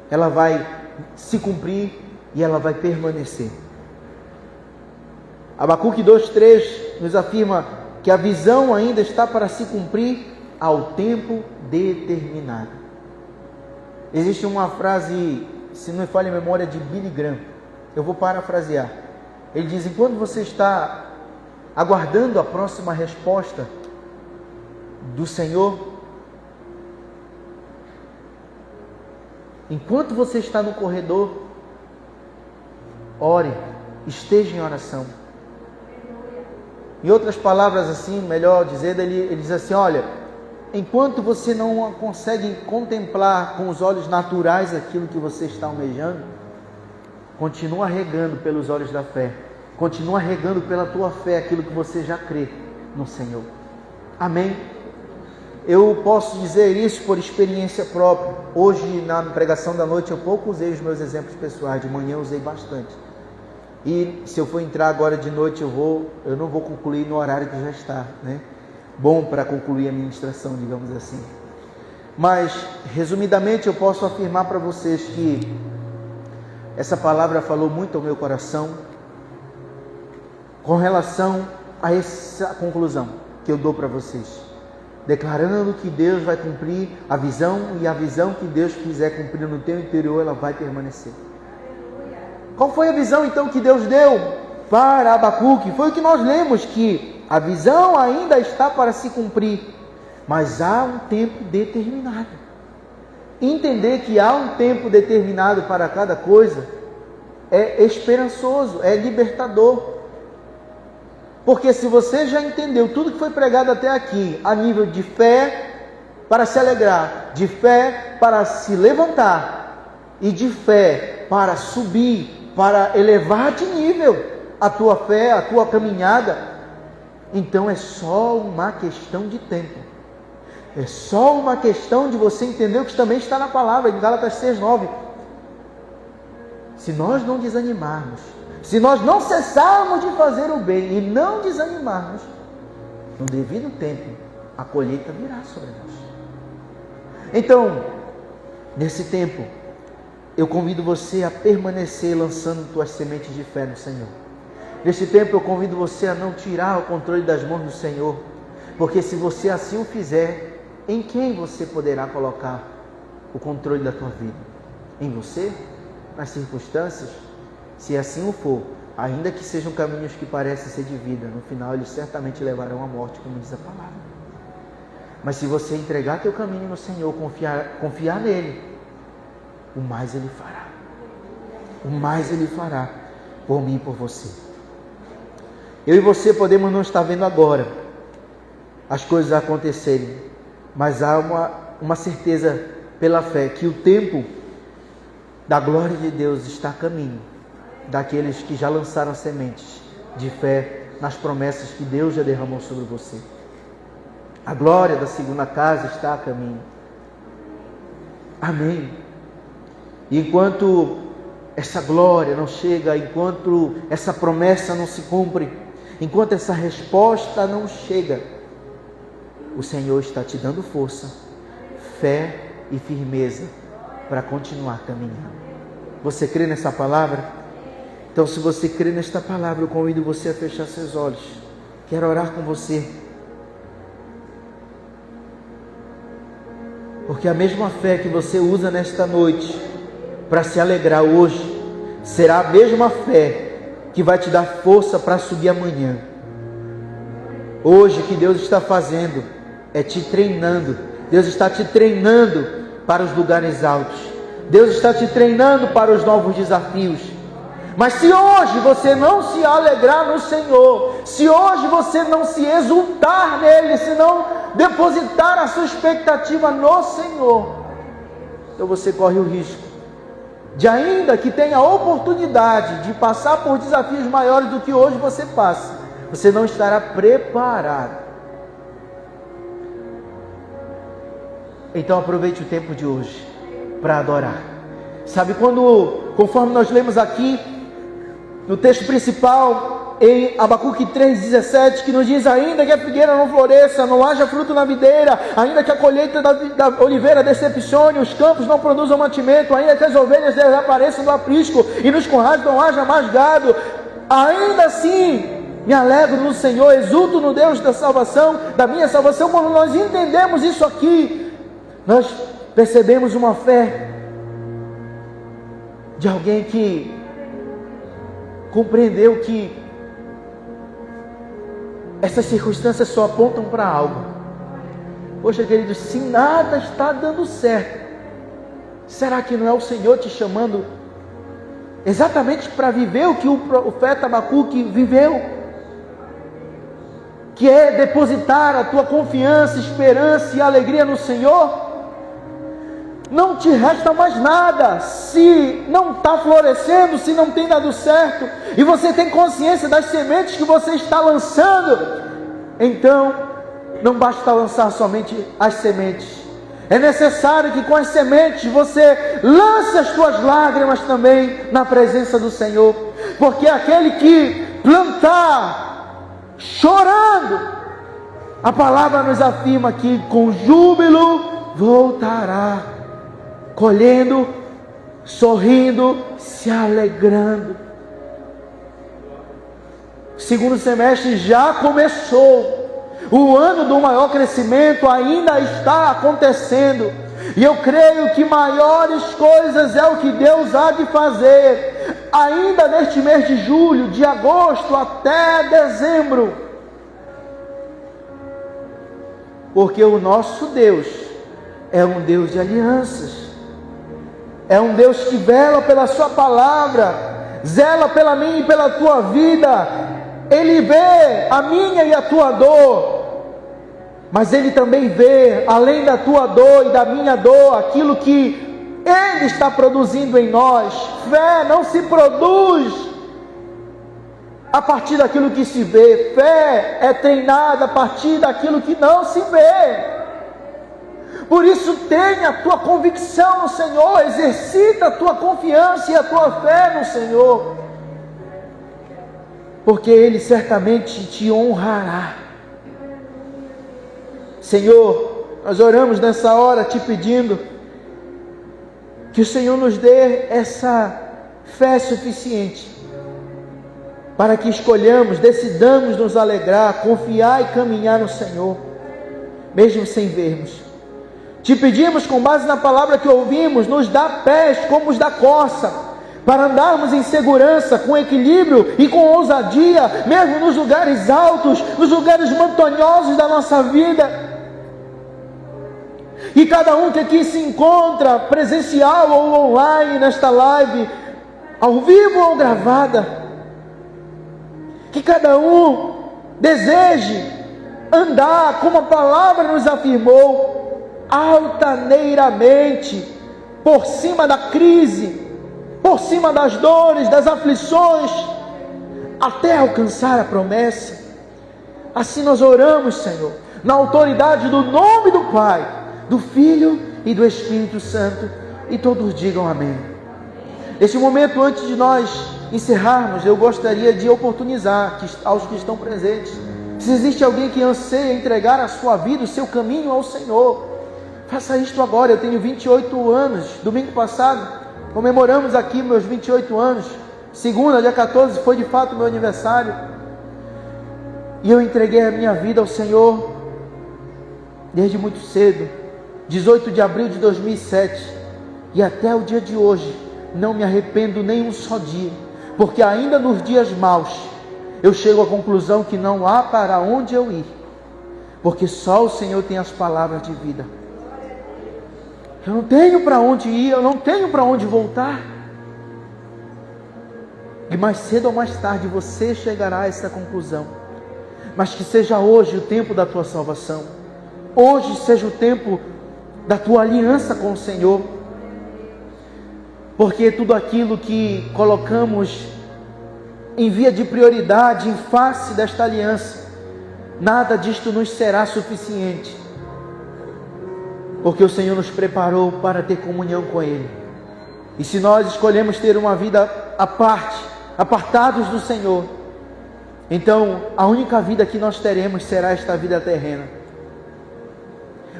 ela vai se cumprir e ela vai permanecer. Abacuque 2:3 nos afirma que a visão ainda está para se cumprir ao tempo determinado. Existe uma frase, se não me falha a memória, de Billy Graham. Eu vou parafrasear. Ele diz: enquanto você está aguardando a próxima resposta do Senhor, enquanto você está no corredor, ore, esteja em oração. Em outras palavras, assim, melhor dizendo, ele diz assim: olha, enquanto você não consegue contemplar com os olhos naturais aquilo que você está almejando, continua regando pelos olhos da fé, continua regando pela tua fé aquilo que você já crê no Senhor. Amém? Eu posso dizer isso por experiência própria. Hoje, na pregação da noite, eu pouco usei os meus exemplos pessoais, de manhã eu usei bastante. E se eu for entrar agora de noite, eu não vou concluir no horário que já está, né? Bom para concluir a ministração, digamos assim. Mas, resumidamente, eu posso afirmar para vocês que essa palavra falou muito ao meu coração com relação a essa conclusão que eu dou para vocês, declarando que Deus vai cumprir a visão, e a visão que Deus quiser cumprir no teu interior, ela vai permanecer. Qual foi a visão então que Deus deu para Abacuque? Foi o que nós lemos, que a visão ainda está para se cumprir, mas há um tempo determinado. Entender que há um tempo determinado para cada coisa é esperançoso, é libertador. Porque se você já entendeu tudo que foi pregado até aqui, a nível de fé para se alegrar, de fé para se levantar e de fé para subir, para elevar de nível a tua fé, a tua caminhada, então é só uma questão de tempo. É só uma questão de você entender o que também está na palavra, em Gálatas 6:9. Se nós não desanimarmos, se nós não cessarmos de fazer o bem e não desanimarmos, no devido tempo, a colheita virá sobre nós. Então, nesse tempo, eu convido você a permanecer lançando tuas sementes de fé no Senhor. Neste tempo, eu convido você a não tirar o controle das mãos do Senhor, porque se você assim o fizer, em quem você poderá colocar o controle da tua vida? Em você? Nas circunstâncias? Se assim o for, ainda que sejam caminhos que parecem ser de vida, no final eles certamente levarão à morte, como diz a palavra. Mas se você entregar teu caminho no Senhor, confiar nele, o mais ele fará. O mais ele fará por mim e por você. Eu e você podemos não estar vendo agora as coisas acontecerem, mas há uma certeza pela fé que o tempo da glória de Deus está a caminho daqueles que já lançaram sementes de fé nas promessas que Deus já derramou sobre você. A glória da segunda casa está a caminho. Amém. E enquanto essa glória não chega, enquanto essa promessa não se cumpre, enquanto essa resposta não chega, o Senhor está te dando força, fé e firmeza para continuar caminhando. Você crê nessa palavra? Então, se você crê nesta palavra, eu convido você a fechar seus olhos. Quero orar com você. Porque a mesma fé que você usa nesta noite para se alegrar hoje, será a mesma fé que vai te dar força para subir amanhã. Hoje o que Deus está fazendo é te treinando. Deus está te treinando para os lugares altos. Deus está te treinando para os novos desafios. Mas se hoje você não se alegrar no Senhor, se hoje você não se exultar nele, se não depositar a sua expectativa no Senhor, então você corre o risco de, ainda que tenha a oportunidade de passar por desafios maiores do que hoje você passa, você não estará preparado. Então aproveite o tempo de hoje para adorar. Sabe, conforme nós lemos aqui no texto principal, em Abacuque 3,17, que nos diz: ainda que a figueira não floresça, não haja fruto na videira, ainda que a colheita da oliveira decepcione, os campos não produzam mantimento, ainda que as ovelhas desapareçam do aprisco e nos currais não haja mais gado, ainda assim me alegro no Senhor, exulto no Deus da salvação, da minha salvação. Quando nós entendemos isso aqui, nós percebemos uma fé de alguém que compreendeu que essas circunstâncias só apontam para algo. Poxa, querido, se nada está dando certo, será que não é o Senhor te chamando exatamente para viver o que o profeta Abacuque viveu? Que é depositar a tua confiança, esperança e alegria no Senhor? Não te resta mais nada. Se não está florescendo, se não tem dado certo, e você tem consciência das sementes que você está lançando, então não basta lançar somente as sementes. É necessário que com as sementes você lance as tuas lágrimas também na presença do Senhor, porque aquele que plantar chorando, a palavra nos afirma que com júbilo voltará, colhendo, sorrindo, se alegrando. O segundo semestre já começou, o ano do maior crescimento ainda está acontecendo, e eu creio que maiores coisas é o que Deus há de fazer, ainda neste mês de julho, de agosto até dezembro, porque o nosso Deus é um Deus de alianças. É um Deus que vela pela sua palavra, zela pela minha e pela tua vida. Ele vê a minha e a tua dor, mas Ele também vê, além da tua dor e da minha dor, aquilo que Ele está produzindo em nós. Fé não se produz a partir daquilo que se vê. Fé é treinada a partir daquilo que não se vê. Por isso tenha a tua convicção no Senhor, exercita a tua confiança e a tua fé no Senhor, porque Ele certamente te honrará. Senhor, nós oramos nessa hora te pedindo que o Senhor nos dê essa fé suficiente para que escolhamos, decidamos nos alegrar, confiar e caminhar no Senhor, mesmo sem vermos. Te pedimos, com base na palavra que ouvimos, nos dá pés como os da corça, para andarmos em segurança, com equilíbrio e com ousadia, mesmo nos lugares altos, nos lugares montanhosos da nossa vida. E cada um que aqui se encontra, presencial ou online, nesta live, ao vivo ou gravada, que cada um deseje andar como a palavra nos afirmou, altaneiramente, por cima da crise, por cima das dores, das aflições, até alcançar a promessa. Assim nós oramos, Senhor, na autoridade do nome do Pai, do Filho e do Espírito Santo, e todos digam amém. Neste momento, antes de nós encerrarmos, eu gostaria de oportunizar aos que estão presentes, se existe alguém que anseia entregar a sua vida, o seu caminho ao Senhor, faça isto agora. Eu tenho 28 anos, domingo passado comemoramos aqui meus 28 anos, segunda, dia 14, foi de fato meu aniversário, e eu entreguei a minha vida ao Senhor desde muito cedo. 18 de abril de 2007, e até o dia de hoje, não me arrependo nem um só dia, porque ainda nos dias maus, eu chego à conclusão que não há para onde eu ir, porque só o Senhor tem as palavras de vida. Eu não tenho para onde ir, eu não tenho para onde voltar. E mais cedo ou mais tarde você chegará a essa conclusão. Mas que seja hoje o tempo da tua salvação. Hoje seja o tempo da tua aliança com o Senhor. Porque tudo aquilo que colocamos em via de prioridade, em face desta aliança, nada disto nos será suficiente. Porque o Senhor nos preparou para ter comunhão com Ele. E se nós escolhemos ter uma vida à parte, apartados do Senhor, então a única vida que nós teremos será esta vida terrena.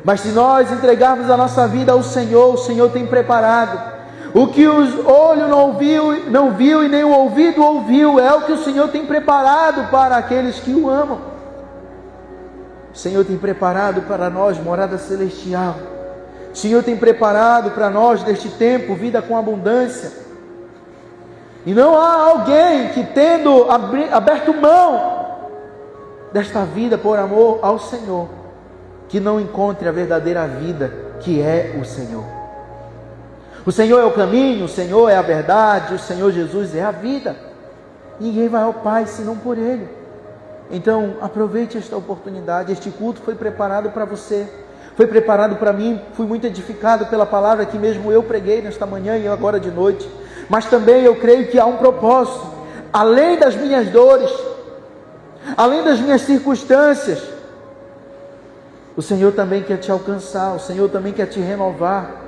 Mas se nós entregarmos a nossa vida ao Senhor, o Senhor tem preparado. O que os olhos não viu e nem o ouvido ouviu, é o que o Senhor tem preparado para aqueles que o amam. O Senhor tem preparado para nós morada celestial. O Senhor tem preparado para nós neste tempo vida com abundância. E não há alguém que, tendo aberto mão desta vida por amor ao Senhor, que não encontre a verdadeira vida, que é o Senhor. O Senhor é o caminho, o Senhor é a verdade, o Senhor Jesus é a vida. Ninguém vai ao Pai senão por Ele. Então aproveite esta oportunidade. Este culto foi preparado para você, foi preparado para mim. Fui muito edificado pela palavra que mesmo eu preguei nesta manhã e agora de noite. Mas também eu creio que há um propósito, além das minhas dores, além das minhas circunstâncias. O Senhor também quer te alcançar, o Senhor também quer te renovar.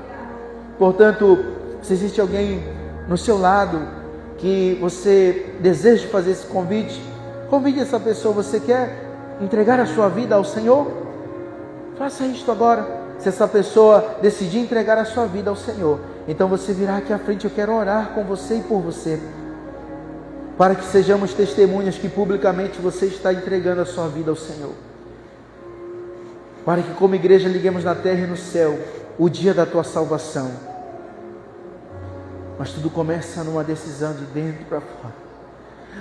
Portanto, se existe alguém no seu lado que você deseja fazer esse convite, convide essa pessoa. Você quer entregar a sua vida ao Senhor? Faça isto agora. Se essa pessoa decidir entregar a sua vida ao Senhor, então você virá aqui à frente. Eu quero orar com você e por você, para que sejamos testemunhas que publicamente você está entregando a sua vida ao Senhor, para que como igreja liguemos na terra e no céu o dia da tua salvação. Mas tudo começa numa decisão de dentro para fora.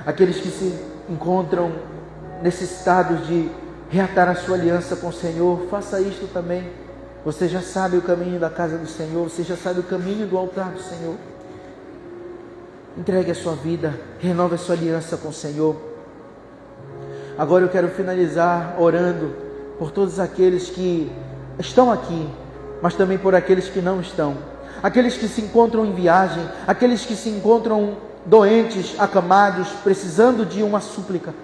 Aqueles que se encontram necessitados de reatar a sua aliança com o Senhor, faça isto também. Você já sabe o caminho da casa do Senhor, você já sabe o caminho do altar do Senhor. Entregue a sua vida, renove a sua aliança com o Senhor. Agora eu quero finalizar orando por todos aqueles que estão aqui, mas também por aqueles que não estão. Aqueles que se encontram em viagem, aqueles que se encontram doentes, acamados, precisando de uma súplica.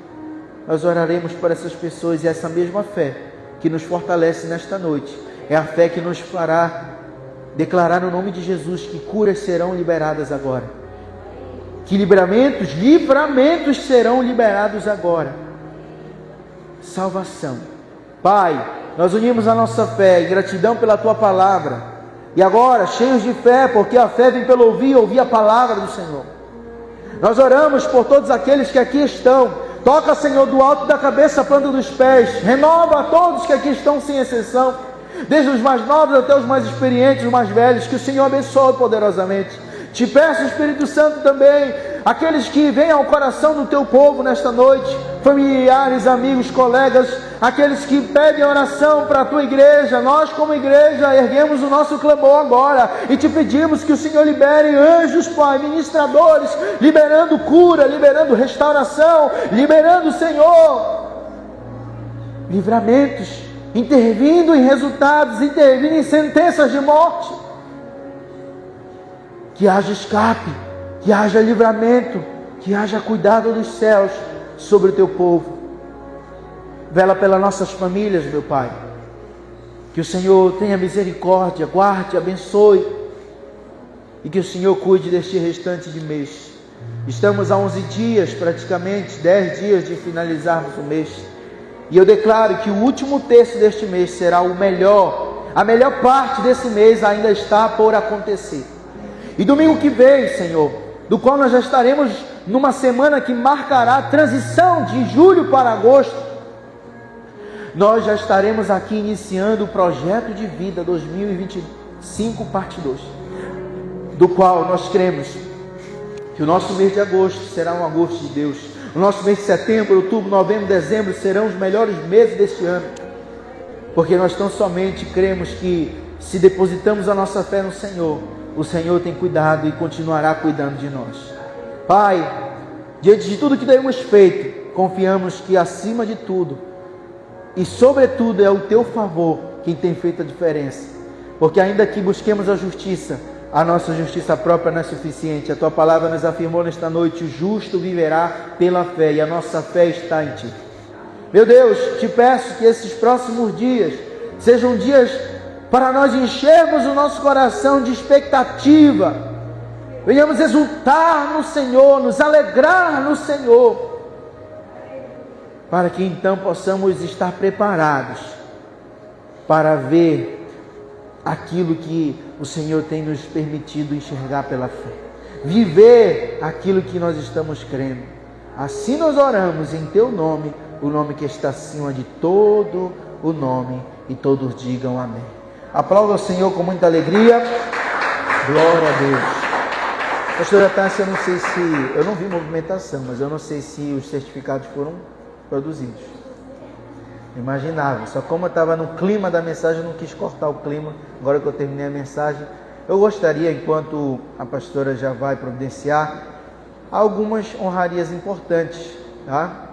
Nós oraremos por essas pessoas, e essa mesma fé que nos fortalece nesta noite é a fé que nos fará declarar no nome de Jesus que curas serão liberadas agora, que livramentos serão liberados agora. Salvação. Pai, nós unimos a nossa fé em gratidão pela Tua palavra, e agora cheios de fé, porque a fé vem pelo ouvir, ouvir a palavra do Senhor. Nós oramos por todos aqueles que aqui estão. Toca, Senhor, do alto da cabeça à planta dos pés. Renova a todos que aqui estão, sem exceção, desde os mais novos até os mais experientes, os mais velhos. Que o Senhor abençoe poderosamente. Te peço, Espírito Santo, também aqueles que vêm ao coração do Teu povo nesta noite, familiares, amigos, colegas, aqueles que pedem oração para a Tua igreja. Nós, como igreja, erguemos o nosso clamor agora e Te pedimos que o Senhor libere anjos, Pai, ministradores, liberando cura, liberando restauração, liberando, Senhor, livramentos, intervindo em resultados, intervindo em sentenças de morte. Que haja escape, que haja livramento, que haja cuidado dos céus sobre o Teu povo. Vela pelas nossas famílias, meu Pai. Que o Senhor tenha misericórdia, guarde, abençoe, e que o Senhor cuide deste restante de mês. Estamos a 11 dias, praticamente 10 dias de finalizarmos o mês, e eu declaro que o último terço deste mês será o melhor. A melhor parte desse mês ainda está por acontecer. E domingo que vem, Senhor, do qual nós já estaremos numa semana que marcará a transição de julho para agosto, nós já estaremos aqui iniciando o projeto de vida 2025, parte 2, do qual nós cremos que o nosso mês de agosto será um agosto de Deus. O nosso mês de setembro, outubro, novembro, dezembro serão os melhores meses deste ano, porque nós tão somente cremos que, se depositamos a nossa fé no Senhor, o Senhor tem cuidado e continuará cuidando de nós. Pai, diante de tudo que temos feito, confiamos que acima de tudo e sobretudo é o Teu favor quem tem feito a diferença, porque ainda que busquemos a justiça, a nossa justiça própria não é suficiente. A Tua palavra nos afirmou nesta noite: o justo viverá pela fé, e a nossa fé está em Ti. Meu Deus, Te peço que esses próximos dias sejam dias para nós enchermos o nosso coração de expectativa, venhamos exultar no Senhor, nos alegrar no Senhor, para que então possamos estar preparados para ver aquilo que o Senhor tem nos permitido enxergar pela fé, viver aquilo que nós estamos crendo. Assim nós oramos em Teu nome, o nome que está acima de todo o nome, e todos digam amém. Aplauda ao Senhor com muita alegria. Glória a Deus. Pastora Tássia, eu não sei se, eu não vi movimentação, mas eu não sei se os certificados foram produzidos. Imaginava, só como eu estava no clima da mensagem, eu não quis cortar o clima. Agora que eu terminei a mensagem, eu gostaria, enquanto a pastora já vai providenciar, algumas honrarias importantes, tá?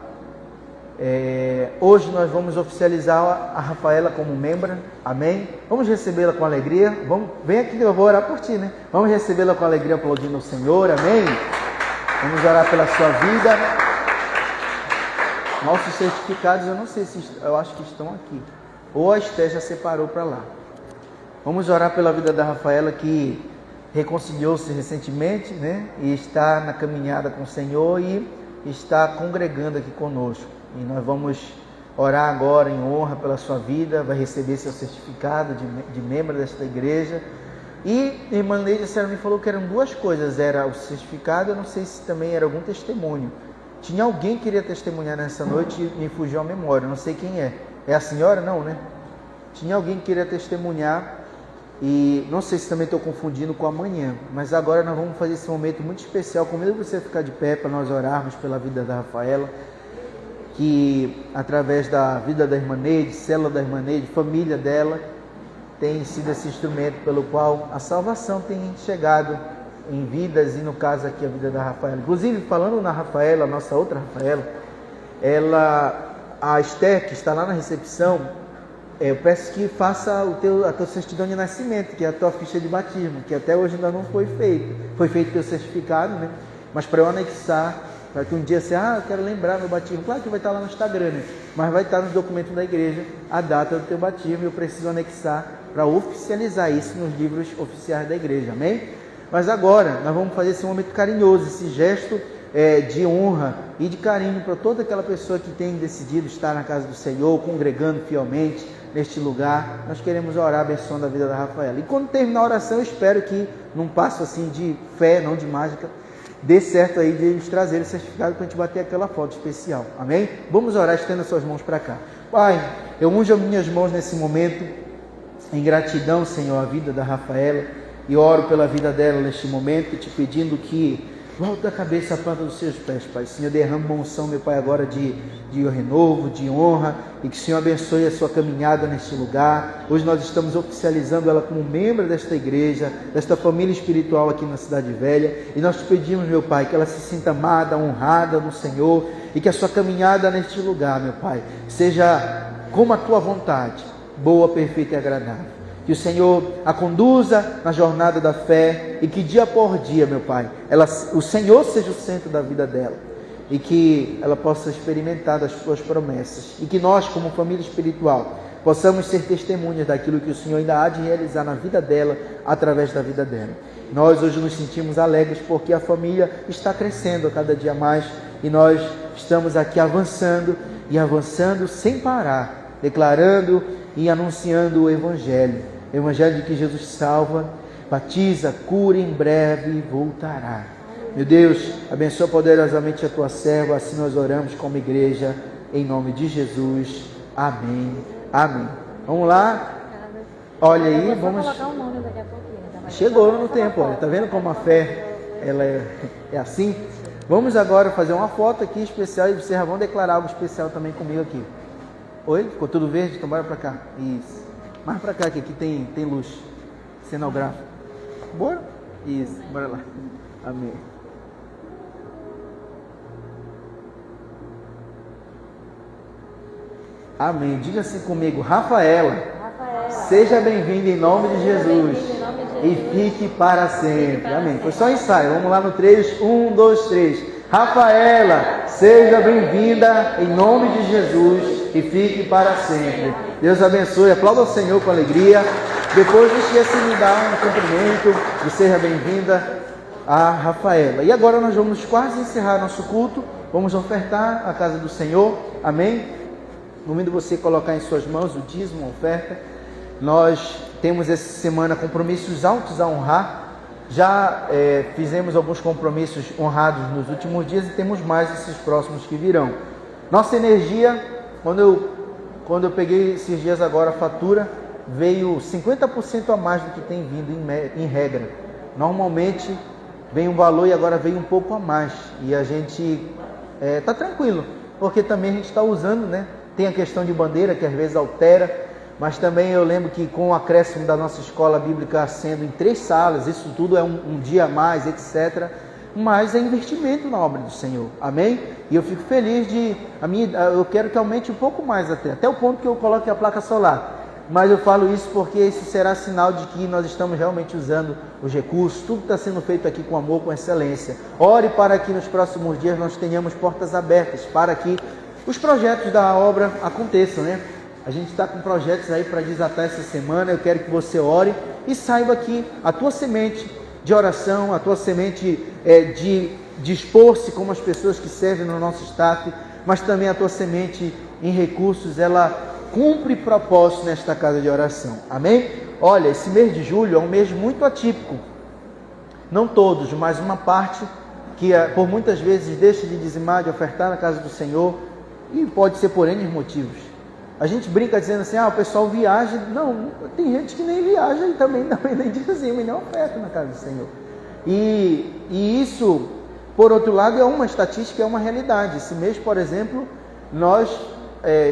Hoje nós vamos oficializar a Rafaela como membra, amém? Vamos recebê-la com alegria. Vem aqui que eu vou orar por ti, né? Vamos recebê-la com alegria, aplaudindo o Senhor, amém? Vamos orar pela sua vida. Nossos certificados, eu não sei se, eu acho que estão aqui, ou a Esté já separou para lá. Vamos orar pela vida da Rafaela, que reconciliou-se recentemente, né? E está na caminhada com o Senhor e está congregando aqui conosco. E nós vamos orar agora em honra pela sua vida. Vai receber seu certificado de membro desta igreja. E a irmã Neide me falou que eram duas coisas: era o certificado, eu não sei se também era algum testemunho. Tinha alguém que queria testemunhar nessa noite e me fugiu a memória, não sei quem é. É a senhora? Não, né? Tinha alguém que queria testemunhar, e não sei se também estou confundindo com amanhã, mas agora nós vamos fazer esse momento muito especial. Convido você ficar de pé para nós orarmos pela vida da Rafaela, que através da vida da irmã Neide, célula da irmã Neide, família dela, tem sido esse instrumento pelo qual a salvação tem chegado em vidas, e no caso aqui a vida da Rafaela. Inclusive, falando na Rafaela, a nossa outra Rafaela, a Esther, que está lá na recepção, eu peço que faça a tua certidão de nascimento, que é a tua ficha de batismo, que até hoje ainda não foi feito. Foi feito o teu certificado, né? Mas para eu anexar, para que um dia você, eu quero lembrar meu batismo. Claro que vai estar lá no Instagram, né? Mas vai estar nos documentos da igreja a data do teu batismo, e eu preciso anexar para oficializar isso nos livros oficiais da igreja, amém? Mas agora nós vamos fazer esse momento carinhoso, esse gesto de honra e de carinho para toda aquela pessoa que tem decidido estar na casa do Senhor, congregando fielmente neste lugar. Nós queremos orar abençoando a vida da Rafaela. E quando terminar a oração, eu espero que, num passo assim de fé, não de mágica, dê certo aí de eles trazerem o certificado para a gente bater aquela foto especial, amém? Vamos orar, estenda suas mãos para cá. Pai, eu unjo as minhas mãos nesse momento em gratidão, Senhor, à vida da Rafaela, e oro pela vida dela neste momento, te pedindo que volte da cabeça à planta dos seus pés, Pai. Senhor, derrama uma unção, meu Pai, agora de renovo, de honra, e que o Senhor abençoe a sua caminhada neste lugar. Hoje nós estamos oficializando ela como membro desta igreja, desta família espiritual aqui na Cidade Velha, e nós te pedimos, meu Pai, que ela se sinta amada, honrada no Senhor, e que a sua caminhada neste lugar, meu Pai, seja como a tua vontade, boa, perfeita e agradável. Que o Senhor a conduza na jornada da fé, e que dia por dia, meu Pai, o Senhor seja o centro da vida dela, e que ela possa experimentar das tuas promessas, e que nós, como família espiritual, possamos ser testemunhas daquilo que o Senhor ainda há de realizar na vida dela, através da vida dela. Nós hoje nos sentimos alegres porque a família está crescendo a cada dia mais, e nós estamos aqui avançando e avançando sem parar, declarando e anunciando o Evangelho de que Jesus salva, batiza, cura, em breve voltará. Meu Deus, abençoa poderosamente a tua serva. Assim nós oramos como igreja, em nome de Jesus, Amém. Amém. Vamos lá. Olha aí, vamos. Colocar o nome daqui a pouquinho. Chegou no tempo, olha. Tá vendo como a fé ela é assim? Vamos agora fazer uma foto aqui especial e vocês vão declarar algo especial também comigo aqui. Oi? Ficou tudo verde? Então bora pra cá. Isso. Mais pra cá, que aqui tem luz cenográfica. Bora? Isso, bora lá. Amém. Amém. Diga assim comigo, Rafaela, seja bem-vinda em nome de Jesus e fique para sempre. Amém. Foi só ensaio. Vamos lá no 3. 1, 2, 3. Rafaela, seja bem-vinda em nome de Jesus e fique para sempre. Deus abençoe. Aplauda o Senhor com alegria. Depois deixe me dar um cumprimento e seja bem-vinda a Rafaela. E agora nós vamos quase encerrar nosso culto. Vamos ofertar a casa do Senhor. Amém. Convido você a colocar em suas mãos o dízimo, a oferta. Nós temos essa semana compromissos altos a honrar. Já fizemos alguns compromissos honrados nos últimos dias e temos mais esses próximos que virão. Nossa energia, quando eu peguei esses dias agora a fatura, veio 50% a mais do que tem vindo em regra. Normalmente vem um valor e agora veio um pouco a mais. E a gente está tranquilo, porque também a gente está usando, né? Tem a questão de bandeira, que às vezes altera, mas também eu lembro que com o acréscimo da nossa escola bíblica sendo em 3 salas, isso tudo é um dia a mais, etc. Mas é investimento na obra do Senhor, amém? E eu fico feliz eu quero que aumente um pouco mais até o ponto que eu coloque a placa solar. Mas eu falo isso porque isso será sinal de que nós estamos realmente usando os recursos, tudo está sendo feito aqui com amor, com excelência. Ore para que nos próximos dias nós tenhamos portas abertas, para que os projetos da obra aconteçam, né? A gente está com projetos aí para desatar essa semana. Eu quero que você ore e saiba que a tua semente de oração, a tua semente de dispor-se como as pessoas que servem no nosso staff, mas também a tua semente em recursos, ela cumpre propósito nesta casa de oração. Amém? Olha, esse mês de julho é um mês muito atípico. Não todos, mas uma parte que por muitas vezes deixa de dizimar, de ofertar na casa do Senhor. E pode ser por N motivos. A gente brinca dizendo assim, o pessoal viaja. Não, tem gente que nem viaja e também nem dizima e nem oferta na casa do Senhor. E isso, por outro lado, é uma estatística, é uma realidade. Esse mês, por exemplo, nós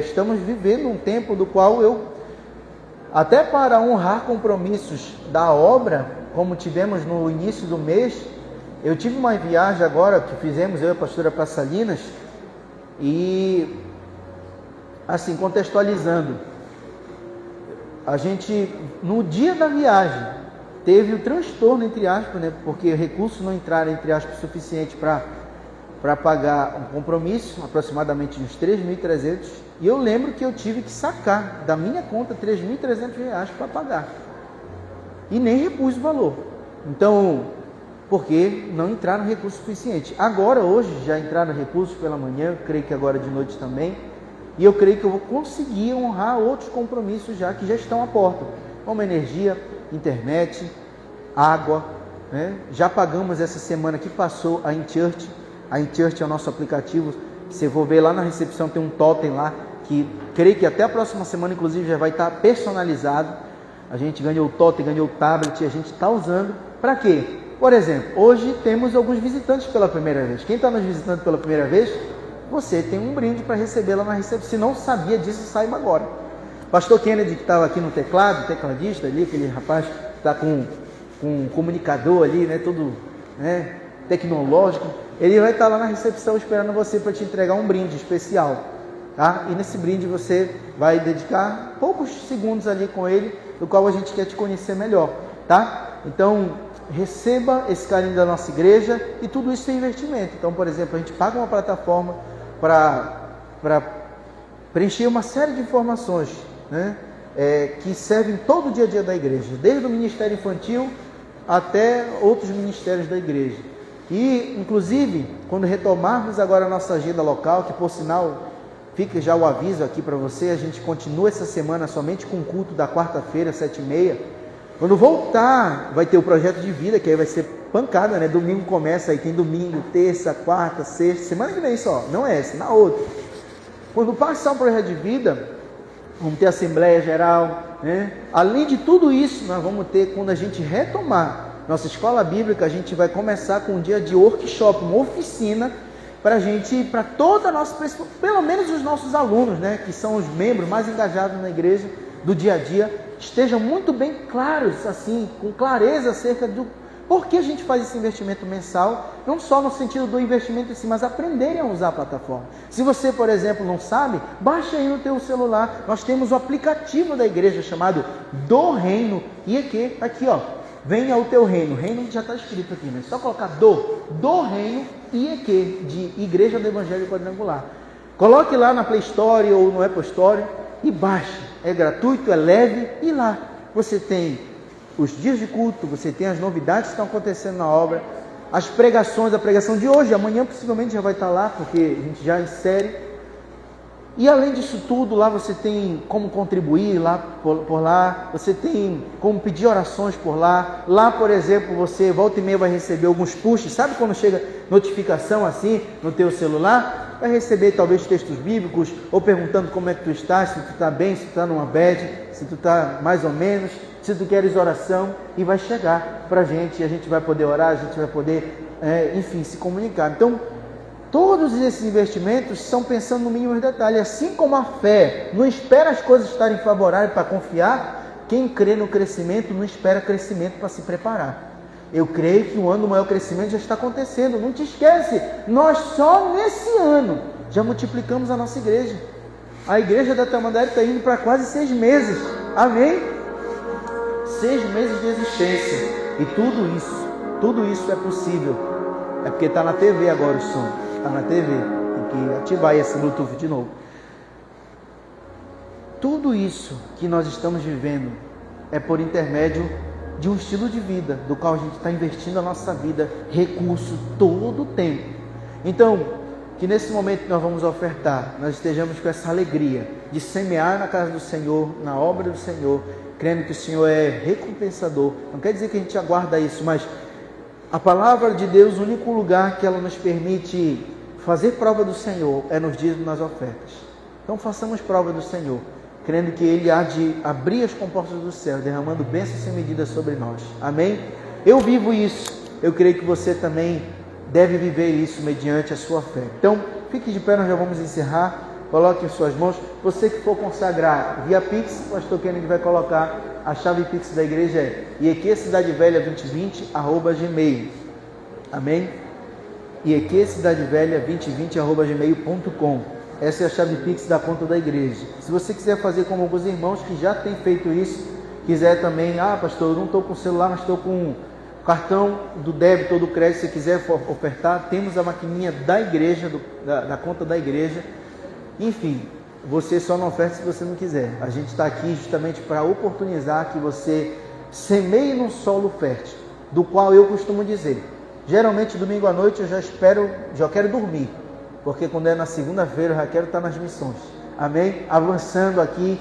estamos vivendo um tempo do qual até para honrar compromissos da obra, como tivemos no início do mês, eu tive uma viagem agora que fizemos, eu e a pastora Passalinas. E, assim, contextualizando, a gente, no dia da viagem, teve o transtorno, entre aspas, né? Porque recursos não entraram, entre aspas, suficiente para pagar um compromisso, aproximadamente uns 3.300, e eu lembro que eu tive que sacar da minha conta R$3.300 para pagar, e nem repus o valor. Então, porque não entraram recursos suficientes. Agora, hoje, já entraram recursos pela manhã, creio que agora de noite também, e eu creio que eu vou conseguir honrar outros compromissos que já estão à porta, como energia, internet, água, né? Já pagamos essa semana que passou a InChurch. A InChurch é o nosso aplicativo, você for ver lá na recepção, tem um totem lá, que creio que até a próxima semana, inclusive, já vai estar personalizado. A gente ganhou o totem, ganhou o tablet, e a gente está usando. Para quê? Por exemplo, hoje temos alguns visitantes pela primeira vez. Quem está nos visitando pela primeira vez, você tem um brinde para receber lá na recepção. Se não sabia disso, saiba agora. Pastor Kennedy, que estava aqui no teclado, tecladista ali, aquele rapaz que está com um comunicador ali, né, todo tecnológico, ele vai estar lá na recepção esperando você para te entregar um brinde especial. Tá? E nesse brinde você vai dedicar poucos segundos ali com ele, do qual a gente quer te conhecer melhor. Tá? Então, receba esse carinho da nossa igreja, e tudo isso tem investimento. Então, por exemplo, a gente paga uma plataforma para preencher uma série de informações, né, que servem todo o dia a dia da igreja, desde o ministério infantil até outros ministérios da igreja. E, inclusive, quando retomarmos agora a nossa agenda local, que por sinal, fica já o aviso aqui para você, a gente continua essa semana somente com o culto da quarta-feira, 7h30. Quando voltar, vai ter o projeto de vida, que aí vai ser pancada, né? Domingo começa, aí tem domingo, terça, quarta, sexta, semana que vem só, não é essa, na outra. Quando passar o projeto de vida, vamos ter Assembleia Geral, né? Além de tudo isso, nós vamos ter, quando a gente retomar nossa escola bíblica, a gente vai começar com um dia de workshop, uma oficina, para toda a nossa, pelo menos os nossos alunos, né, que são os membros mais engajados na igreja do dia a dia, estejam muito bem claros, assim, com clareza acerca do porquê a gente faz esse investimento mensal, não só no sentido do investimento em si, mas aprenderem a usar a plataforma. Se você, por exemplo, não sabe, baixa aí no teu celular, nós temos o aplicativo da igreja chamado Do Reino, e aqui, aqui ó, venha o teu reino, reino já está escrito aqui, mas só colocar do reino IEQ, de Igreja do Evangelho Quadrangular. Coloque lá na Play Store ou no Apple Store e baixe. É gratuito, é leve, e lá você tem os dias de culto, você tem as novidades que estão acontecendo na obra, as pregações, a pregação de hoje, amanhã possivelmente já vai estar lá, porque a gente já insere. E além disso tudo, lá você tem como contribuir lá por lá, você tem como pedir orações por lá. Lá, por exemplo, você volta e meia vai receber alguns push, sabe quando chega notificação assim no teu celular? Vai receber talvez textos bíblicos, ou perguntando como é que tu estás, se tu está bem, se tu está numa bad, se tu está mais ou menos, se tu queres oração, e vai chegar para a gente vai poder orar, a gente vai poder, enfim, se comunicar. Então, todos esses investimentos são pensando no mínimo detalhe. Assim como a fé não espera as coisas estarem favoráveis para confiar, quem crê no crescimento não espera crescimento para se preparar. Eu creio que o ano do maior crescimento já está acontecendo. Não te esquece, nós só nesse ano já multiplicamos a nossa igreja. A igreja da Tamandaré está indo para quase 6 meses. Amém? 6 meses de existência. E tudo isso é possível. É porque está na TV agora o som. Está na TV, tem que ativar esse Bluetooth de novo. Tudo isso que nós estamos vivendo é por intermédio de um estilo de vida, do qual a gente está investindo a nossa vida, recurso, todo o tempo. Então, que nesse momento nós vamos ofertar, nós estejamos com essa alegria de semear na casa do Senhor, na obra do Senhor, crendo que o Senhor é recompensador. Não quer dizer que a gente aguarda isso, mas a palavra de Deus, o único lugar que ela nos permite fazer prova do Senhor é nos dízimos, nas ofertas. Então façamos prova do Senhor, crendo que Ele há de abrir as comportas do céu, derramando bênçãos sem medida sobre nós. Amém? Eu vivo isso, eu creio que você também deve viver isso mediante a sua fé. Então, fique de pé, nós já vamos encerrar. Coloque em suas mãos. Você que for consagrar via Pix, o pastor Kennedy vai colocar a chave Pix da igreja é iequecidadevelha2020@gmail. Amém? iequecidadevelha2020@gmail.com. Essa é a chave Pix da conta da igreja. Se você quiser fazer como alguns irmãos que já têm feito isso, quiser também, pastor, eu não estou com o celular, mas estou com o cartão do débito ou do crédito, se quiser ofertar, temos a maquininha da igreja, da conta da igreja. Enfim, você só não oferta se você não quiser. A gente está aqui justamente para oportunizar que você semeie num solo fértil, do qual eu costumo dizer, geralmente domingo à noite eu já quero dormir, porque quando é na segunda-feira eu já quero estar nas missões. Amém? Avançando aqui,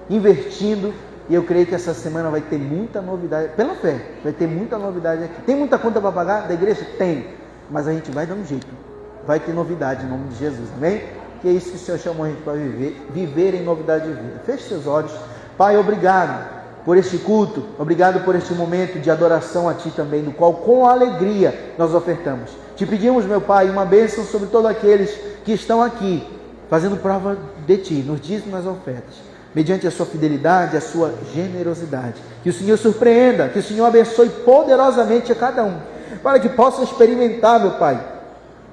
invertindo, e eu creio que essa semana vai ter muita novidade, pela fé, vai ter muita novidade aqui. Tem muita conta para pagar da igreja? Tem, mas a gente vai dar um jeito, vai ter novidade em nome de Jesus. Amém? Que é isso que o Senhor chamou a gente para viver em novidade de vida. Feche seus olhos. Pai, obrigado por este culto, obrigado por este momento de adoração a Ti também, do qual com alegria nós ofertamos. Te pedimos, meu Pai, uma bênção sobre todos aqueles que estão aqui, fazendo prova de Ti, nos dízimos, nas ofertas, mediante a Sua fidelidade, a Sua generosidade. Que o Senhor surpreenda, que o Senhor abençoe poderosamente a cada um, para que possam experimentar, meu Pai,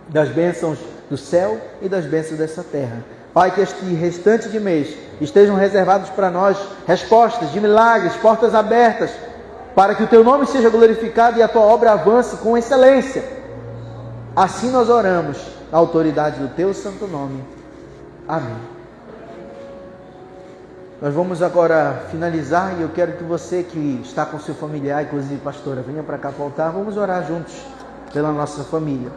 das bênçãos do céu e das bênçãos dessa terra. Pai, que este restante de mês estejam reservados para nós respostas de milagres, portas abertas, para que o Teu nome seja glorificado e a Tua obra avance com excelência. Assim nós oramos, na autoridade do Teu santo nome. Amém. Nós vamos agora finalizar, e eu quero que você que está com seu familiar, inclusive pastora, venha para cá para o altar. Vamos orar juntos pela nossa família.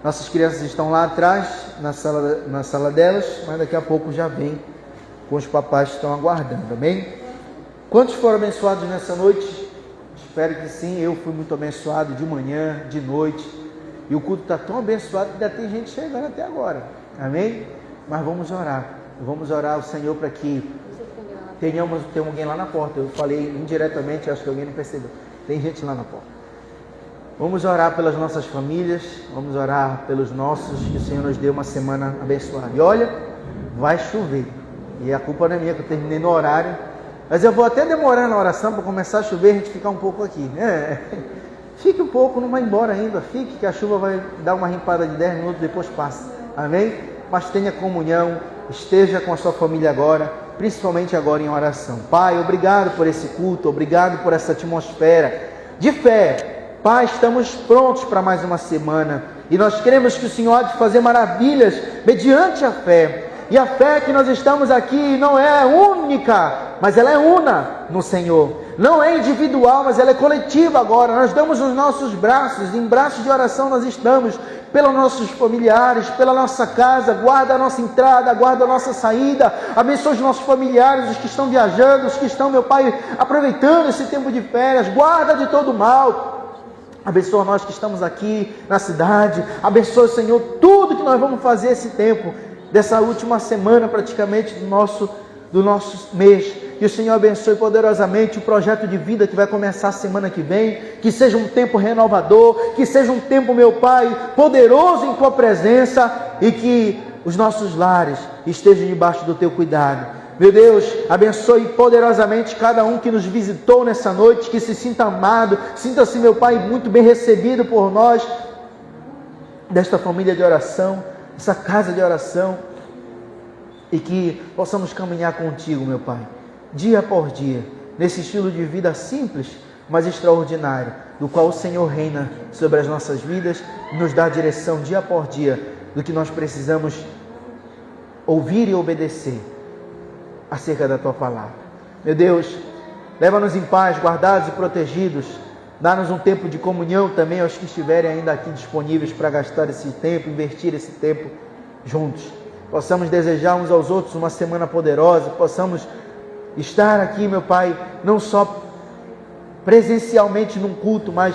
Nossas crianças estão lá atrás, na sala delas, mas daqui a pouco já vem com os papais que estão aguardando, amém? Quantos foram abençoados nessa noite? Espero que sim, eu fui muito abençoado de manhã, de noite, e o culto está tão abençoado que ainda tem gente chegando até agora, amém? Mas vamos orar ao Senhor para que tem alguém lá na porta. Eu falei indiretamente, acho que alguém não percebeu. Tem gente lá na porta. Vamos orar pelas nossas famílias, vamos orar pelos nossos, que o Senhor nos dê uma semana abençoada. E olha, vai chover. E a culpa não é minha, que eu terminei no horário. Mas eu vou até demorar na oração para começar a chover e a gente ficar um pouco aqui. Fique um pouco, não vai embora ainda. Fique, que a chuva vai dar uma rimpada de 10 minutos, depois passa. Amém? Mas tenha comunhão, esteja com a sua família agora, principalmente agora em oração. Pai, obrigado por esse culto, obrigado por essa atmosfera de fé. Pai, estamos prontos para mais uma semana e nós queremos que o Senhor há de fazer maravilhas mediante a fé. E a fé que nós estamos aqui não é única, mas ela é una no Senhor. Não é individual, mas ela é coletiva agora. Nós damos os nossos braços, em braços de oração nós estamos, pelos nossos familiares, pela nossa casa. Guarda a nossa entrada, guarda a nossa saída. Abençoa os nossos familiares, os que estão viajando, os que estão, meu Pai, aproveitando esse tempo de férias. Guarda de todo mal. Abençoa nós que estamos aqui na cidade. Abençoa, Senhor, tudo que nós vamos fazer esse tempo, dessa última semana praticamente do nosso mês. Que o Senhor abençoe poderosamente o projeto de vida que vai começar a semana que vem. Que seja um tempo renovador, que seja um tempo, meu Pai, poderoso em Tua presença, e que os nossos lares estejam debaixo do Teu cuidado. Meu Deus, abençoe poderosamente cada um que nos visitou nessa noite, que se sinta amado, sinta-se, meu Pai, muito bem recebido por nós, desta família de oração, essa casa de oração, e que possamos caminhar contigo, meu Pai, dia por dia, nesse estilo de vida simples, mas extraordinário, do qual o Senhor reina sobre as nossas vidas, e nos dá a direção dia por dia, do que nós precisamos ouvir e obedecer, acerca da Tua palavra. Meu Deus, leva-nos em paz, guardados e protegidos. Dá-nos um tempo de comunhão também aos que estiverem ainda aqui disponíveis para gastar esse tempo, investir esse tempo juntos. Possamos desejar uns aos outros uma semana poderosa, possamos estar aqui, meu Pai, não só presencialmente num culto, mas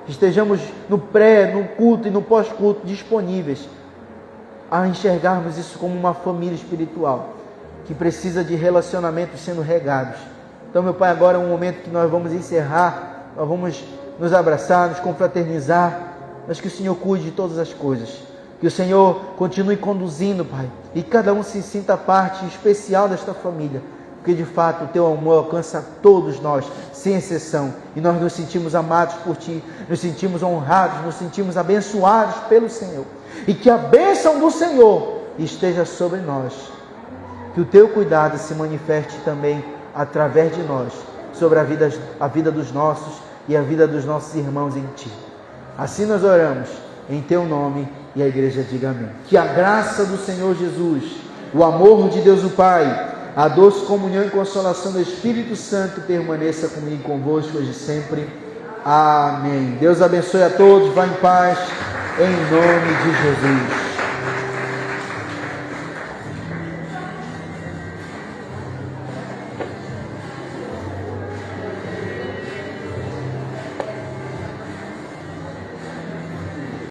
estejamos no no culto e no pós-culto disponíveis a enxergarmos isso como uma família espiritual que precisa de relacionamentos sendo regados. Então, meu Pai, agora é um momento que nós vamos encerrar, nós vamos nos abraçar, nos confraternizar, mas que o Senhor cuide de todas as coisas, que o Senhor continue conduzindo, Pai, e cada um se sinta parte especial desta família, porque de fato o Teu amor alcança todos nós, sem exceção, e nós nos sentimos amados por Ti, nos sentimos honrados, nos sentimos abençoados pelo Senhor, e que a bênção do Senhor esteja sobre nós. Que o Teu cuidado se manifeste também através de nós, sobre a vida dos nossos e a vida dos nossos irmãos em Ti. Assim nós oramos, em Teu nome, e a igreja diga amém. Que a graça do Senhor Jesus, o amor de Deus o Pai, a doce comunhão e consolação do Espírito Santo permaneça comigo e convosco hoje e sempre. Amém. Deus abençoe a todos, vá em paz, em nome de Jesus.